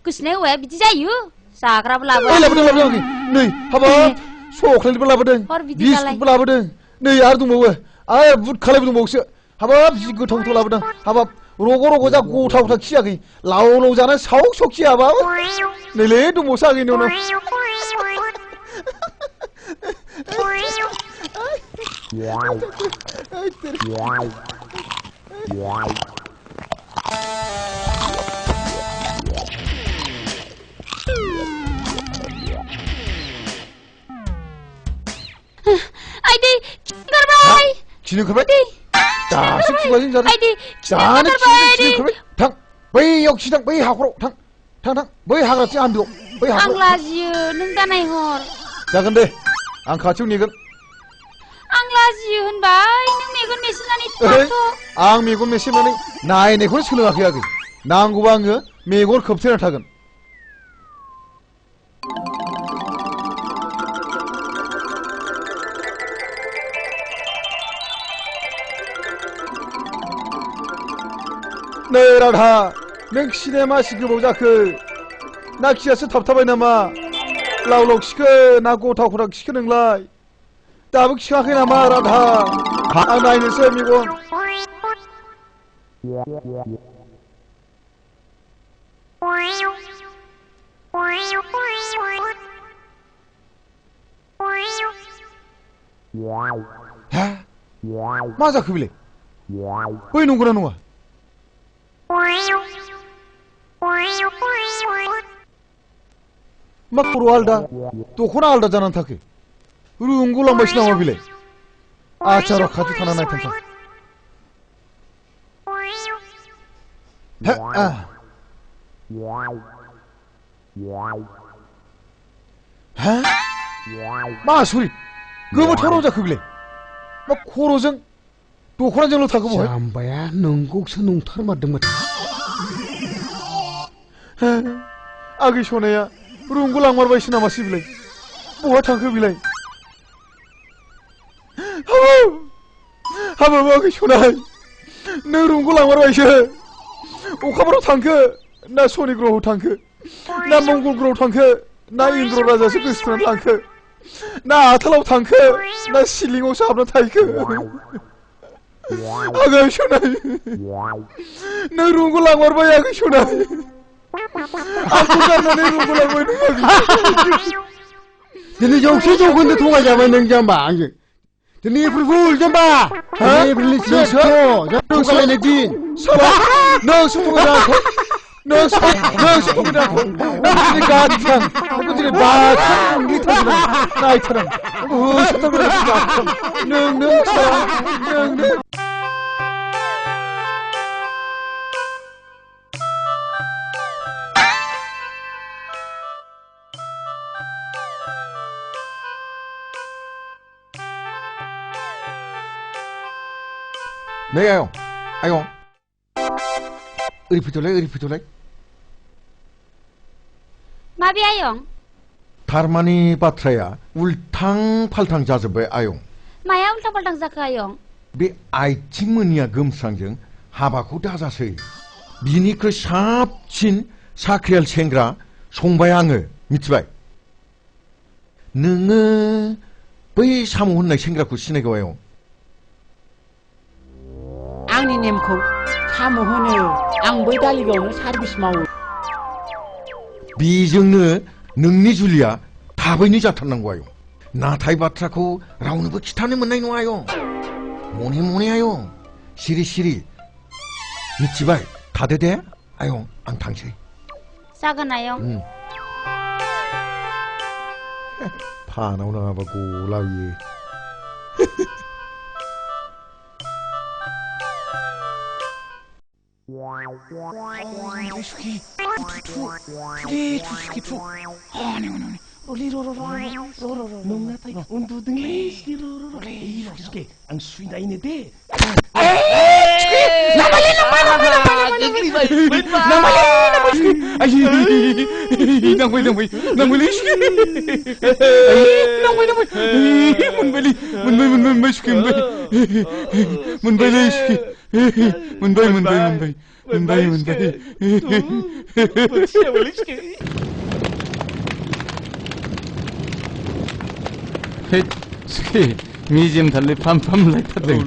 गोसोनाय हौवाया बिदि जायो जाग्राबो लाबोदों नै हाबाब चक्लेटबो लाबोदों बिस्कुटबो लाबोदों नै आरो दंबावो आरो बुट खालायबो दंबावोसो हाबाब जि गोथाव लाबोदों हाबाब रग' जा गथा खियाखै लाव जानानै साव खियाबा नैलै दंबावोसो आगै नोंनाव आइदै गारबाय खिनो ओंखारबाय दासो खुगाजों जादों जानो खिनो ओंखारबाय थां बैयाव खिथां बै हाखराव थां बै हाग्राथिं आन्दोआव बै आं लाजियो नों दा नायहर जागोन दे आं खाथियाव नेगोन आं लाजियो होनबाय नों मेगन मेसेबनानै थाथ' आं मेगन मेसेबनानै नायनायखौनो सोलोङाखै आगै नांगौबा आङो मेगन खोबथेना थागोन नै राधा नों खिनाया मासि गोबाव जाखो ना खियासो थाबथाबाय नामा लाव खिखो ना गथा खिखो नोंलाय दाबो खिखाखै नामा राधा आं नायनोसै मेगन मा जाखो बेलाय बै नंगौना नङा मा खर' आलदा दख'ना आलदा जानानै थाखो रुंगुलांबायसो नामा बेलाय आच्छा र' खाथियाव थाना नायथांसां 마 소리 그거 털어오자 그길래 막 코로정 दख'नाजोंल' थाखो बहाय जाम्बाया नोंखौसो नंथारमारदोंमोन आगै सनाया रुमखौ लांमारबायसो नामासै बिलाय बहा थांखो बिलाय हाबाब आगै सनाय नों रुमखौ लांमारबायसो अखाफोराव थांखो ना शनि ग्रहआव थांखो ना मंगल ग्रहआव थांखो ना इन्द्र राजासो गोसोथोनानै थांखो ना आथालाव थांखो ना सिलिंआवसो हाबना थाहैखो आगै सनाय नों रुमखौ लांमारबाय आगै सनाय आंखौ गारनानै रुमखौ लांबाय नों दिनै जौसे जौखोन्दो थगायजाबाय नों जाम्बा आंजों दिनै एप्रिल फुल जाम्बा एप्रिलनि थगायलायनाय दिन नोंसो थगायनांगौ नोंसो थगायनांगौ दिनै गाथां आंखौ दिनै बाथां नंलिथारगोन नायथारां होसोथारगोन नोंनो नै आयं आयं ओरै फैथ'लाय माबे आयं थारमानि बाथ्राया उल्थां फाल्थां जाजोब्बाय आयं माया उल्थां फाल्थां जाखो आयं बे आइथिं मोनिया गोमस्रांजों हाबाखौ दाजासै बिनिख्रुइ साबसिन साख्रियाल सेंग्रा संबाय आङो मिथिबाय नोङो बै साम' होननाय सेंग्राखौ सिनायगौ आयं आंनि नेमखौ साम' होनो आं बै दालिगावनो सार्भिस मावो बेजोंनो नोंनि जुलिया थाबैनो जाथारनांगौ आयं नाथाय बाथ्राखौ रावनोबो खिथानो मोननाय नङा आयं मने मने आयं सिरि सिरि मिथिबाय थादो दे आयं आं थांसै जागोन आयं फानाव नाङाबा गला बियो आं सुइनायनो दे मोनबाय सुखे मिजिम थारलै फाम लायथारदों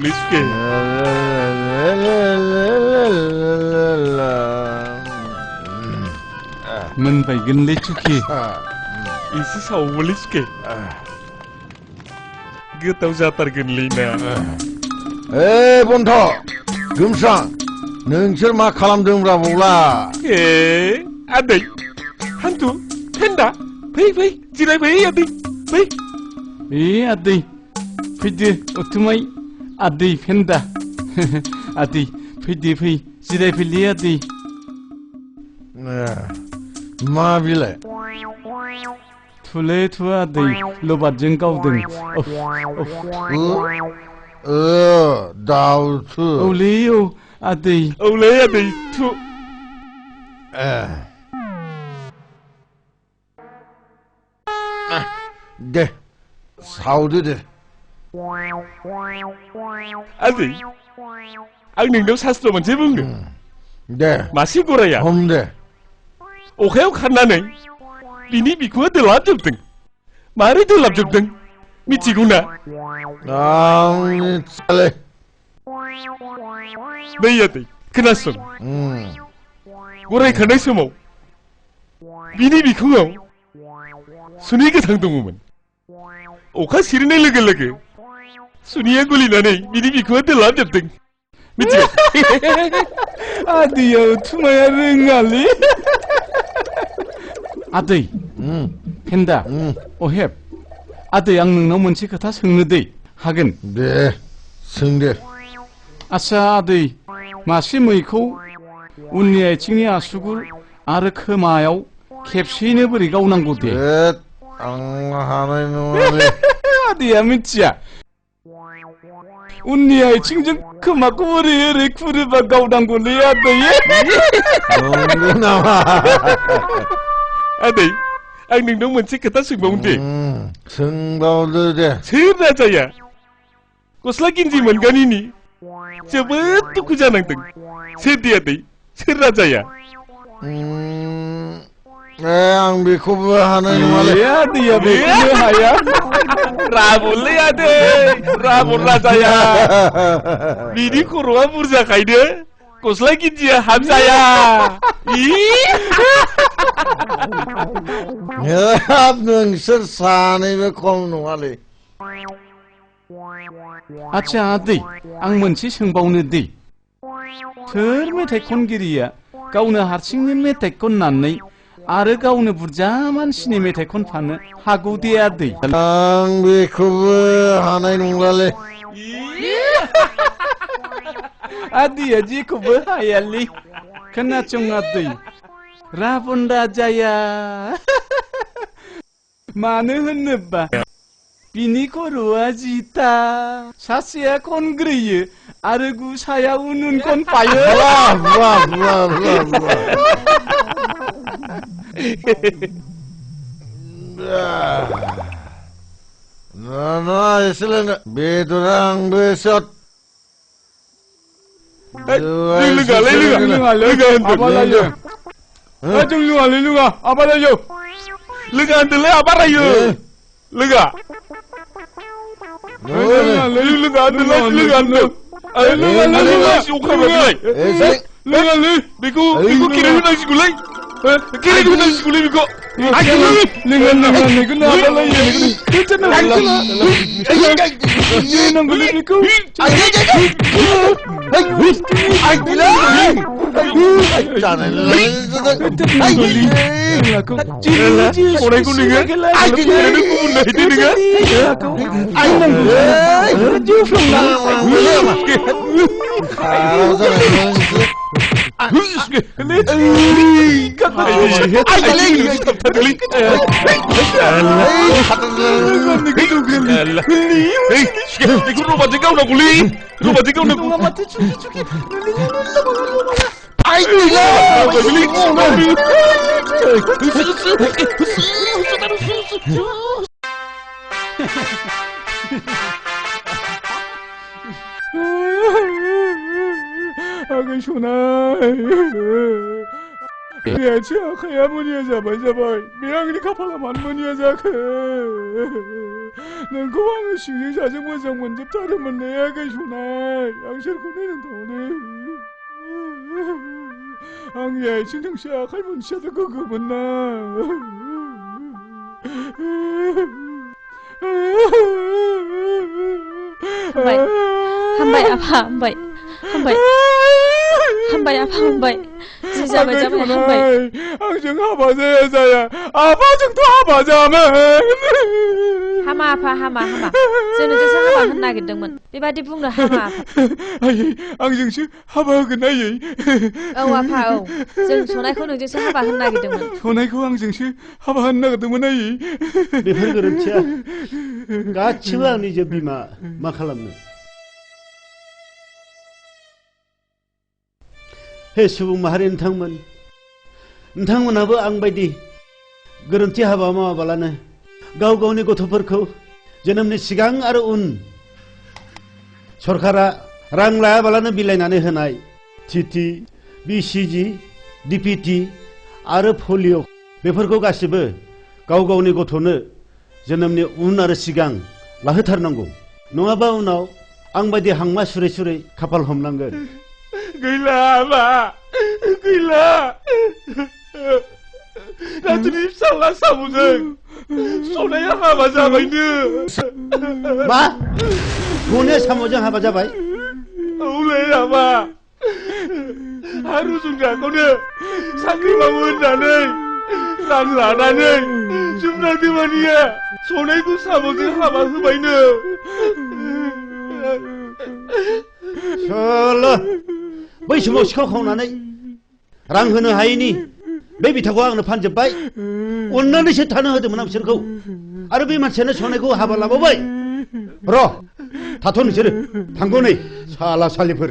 मोनबायगोनलै सुखे एसे सावोलै सुखे गोथाव जाथारगोनलै ना बन्ध गोमस्रां नोंसोर मा खालामदोंब्रा बावला आदै हान्थु फेन्दा फै जिरायबाय आदै फै आदै फैदो अथुमाय आदै फेन्दा आदै फै जिरायफैलै आदै मा बिलाय थुले थुवा आदै लबारजों गावदों दाउथु औलै आदै थु दे सावदो दे आदै आं नोंनाव शास्त्र मोनसे बुंनो दे मासे गराया हम दे अखायाव खारनानै बिनि बिखुङा दोलाबजोबदों मारै दोलाबजोबदों मिथिगौ ना आं मिथियालै नै आदै खोनासं गराय खारनाय समाव बिनि बिखुङाव सुनै गोथां दङमोन अखा सिरिनाय लोगो लोगो सुनिया गलिनानै बिनि बिखुङा दोलाबजोबदों मिथिबाय आदैया थुमाया रोङालै आदै फेन्दा अहेब आदै आं नोंनाव मोनसे खोथा सोंनो दै हागोन दे सों दे आच्छा आदै मासे मैखौ उननि आथिंनि आसुगुर आरो खोमायाव खेबसेयैनो बोरै गावनांगौ दे आं हानाय नङालै आदैया मिथिया उननि आथिंजों खोमाखौ ओरै ओरै खुरोबा गावनांगौलै आदै नंगौ नामा आदै आं नोंनाव मोनसे खोथा सोंबावनो दे सोंबावदो दे सोर राजाया गस्ला गिन्जि मोनगानिनि जोबोद दुखु जानांदों सोर दे आदै सोर राजाया आं बेखौबो हानाय नङालै आदैया बेखौबो हाया राबनलै आदै राबन राजाया बिनि खर'आ बुरजाखायनो गस्ला गिन्जिया हाबजाया नोंसोर सानैबो खम नङालै आच्छा आदै आं मोनसे सोंबावनो दे सोर मेथाइ खनगिरिया गावनो हारसिंनो मेथाइ खननानै आरो गावनो बुरजा मानसिनि मेथाइ खनफानो हागौ दे आदै आं बेखौबो हानाय नंलालै आदैया जेखौबो हायालै खोनासं आदै राबन राजाया मानो होनोबा बिनि खर'आ जिथा सासेया खनग्रोयो आरो गुसाया उन उन खनफायो एसे लोंनो बेदरा आंबो सत आखाया मुनिया जाबाय बे आंनि खाफाला मानो मुनिया जाखो नोंखौ आङो सिंजों साजों मोजां मोनजोबथारोमोन ने आगै सनाय आं सोरखौ नायनांगौनो आंनि आथिं दोंसे आखाइ मोनसेयाथ' गोग्गोमोन ना हामबाय आफा हामबाय आफा हामबाय जि जाबाय हामबाय आंजों हाबा जाया आफाजोंथ' हाबा जामोन हामा आफा हामा जोंनोसो हाबा होनो नागिरदोंमोन बेबादि बुंनो हामा आफा आयै आंजोंसो हाबा होगोन आयै औ आफा औ जों सनायखौ नोंजोंसो हाबा होनो नागिरदोंमोन सनायखौ आंजोंसो हाबा होनो नागिरदोंमोन आयै बेफोर गोरोन्थिया गासिबो आंनि जे बिमा मा खालामनो हे सुबुं माहारि नोंथांमोनहाबो आं बायदि गोरोन्थि हाबा मावाबालानो गाव गावनि गथ'फोरखौ जोनोमनि सिगां आरो उन सरकारा रां लायाबालानो बिलाइनानै होनाय टिटि बिसिजि डिपिटि आरो पलिअ बेफोरखौ गासिबो गाव गावनि गथ'नो जोनोमनि उन आरो सिगां लाहोथारनांगौ नङाबा उनाव आं बायदि हांमा सुरै सुरै खाफाल हमनांगोन गैला आबा गैला राजुनि फिसाला सामुजों सनाया हाबा जाबायनो मा गने साम'जों हाबा जाबाय औलै आबा हारु जुंगाखौनो साख्रि मावो होननानै रां लानानै जुमना देवानिया सनायखौ साम'जों हाबा होबायनो सल' बै समाव सिखाव खावनानै रां होनो हायैनि बे बिथाखौ आंनो फानजोब्बाय अननानैसो थानो होदोंमोन आं बिसोरखौ आरो बे मानसियानो सनायखौ हाबा लाबावबाय र' थाथ' नोंसोरो थांगौ नै साला सालिफोर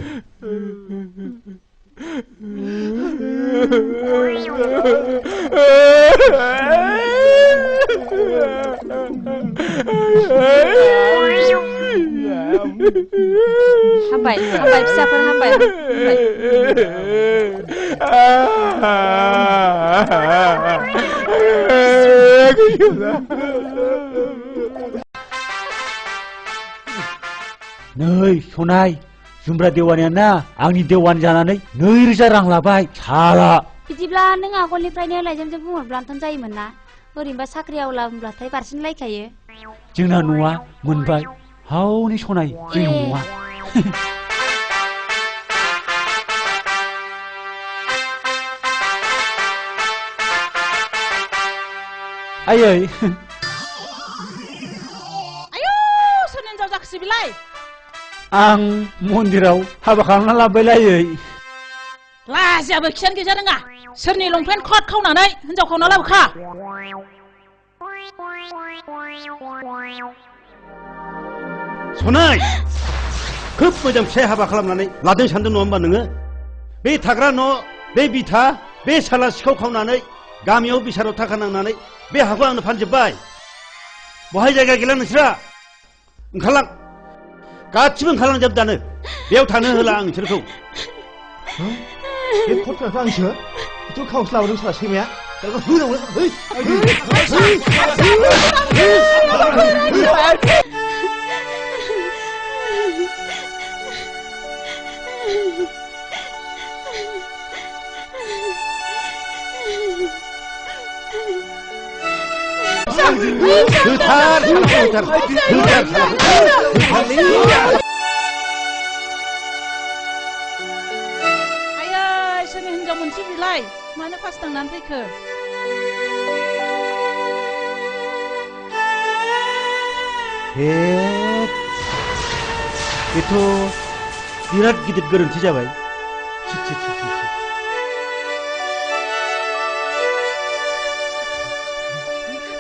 हामबाय हामबाय फिसाफोर हामबाय नै सनाय जुमब्रा देवानिया ना आंनि देवान जानानै 2,000 रां लाबाय साला बिदिब्ला नों आगोलनिफ्रायनो लाइजामजों बुंहरब्लानोथ' जायोमोन ना ओरैनोबा साख्रि आवला होनब्लाथाय बारसिनलायखायो जोंना न'आ मोनबाय हावनि सनाय जोंनि न'आ आयै आयौ सोरनि हिनजाव जाखोसै बिलाय आं मन्दिराव हाबा खालामना लाबोलायै लाजियाबो खियानो गैजा रोङा सोरनि लंपेन्ट कट खावनानै हिनजाव खावना लाबोखा सनाय खोब मोजां फिसाय हाबा खालामनानै लादों सानदों नङा होमबा नोङो बे थाग्रा न' बे बिथा बे साला सिखाव खावनानै गामियाव बिसाराव थाखा नांनानै बे हाखौ आंनो फानजोब्बाय बहाय जायगा गैला नोंस्रा ओंखारलां गासिबो ओंखारलांजोब दानो बेयाव थानो होला आं नोंसोरखौ बे खटफ्राथ' आंसो बेथ' खावसो लाबोदों साला सैमाया गोथार आयै सोरनि हिनजाव मोनसे बिलाय मानो फास थांनानै फैखो बेथ' बिराद गिदिर गोरोन्थि जाबाय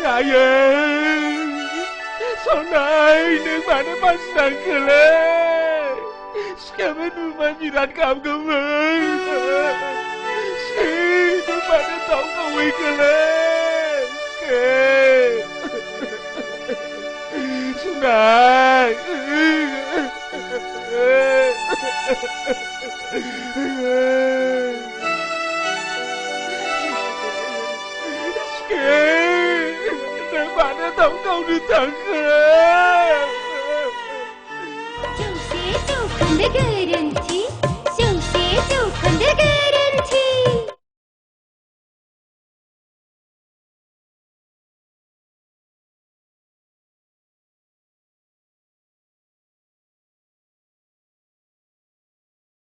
आयै सनाय नों मानो मानसि नांखोलै सिखाबो नुबा बिराद गाबगौमोन नों मानो दाउ गावैखोलै सनाय मानो दाउ गावनो थांखो जौसे जौखोन्दो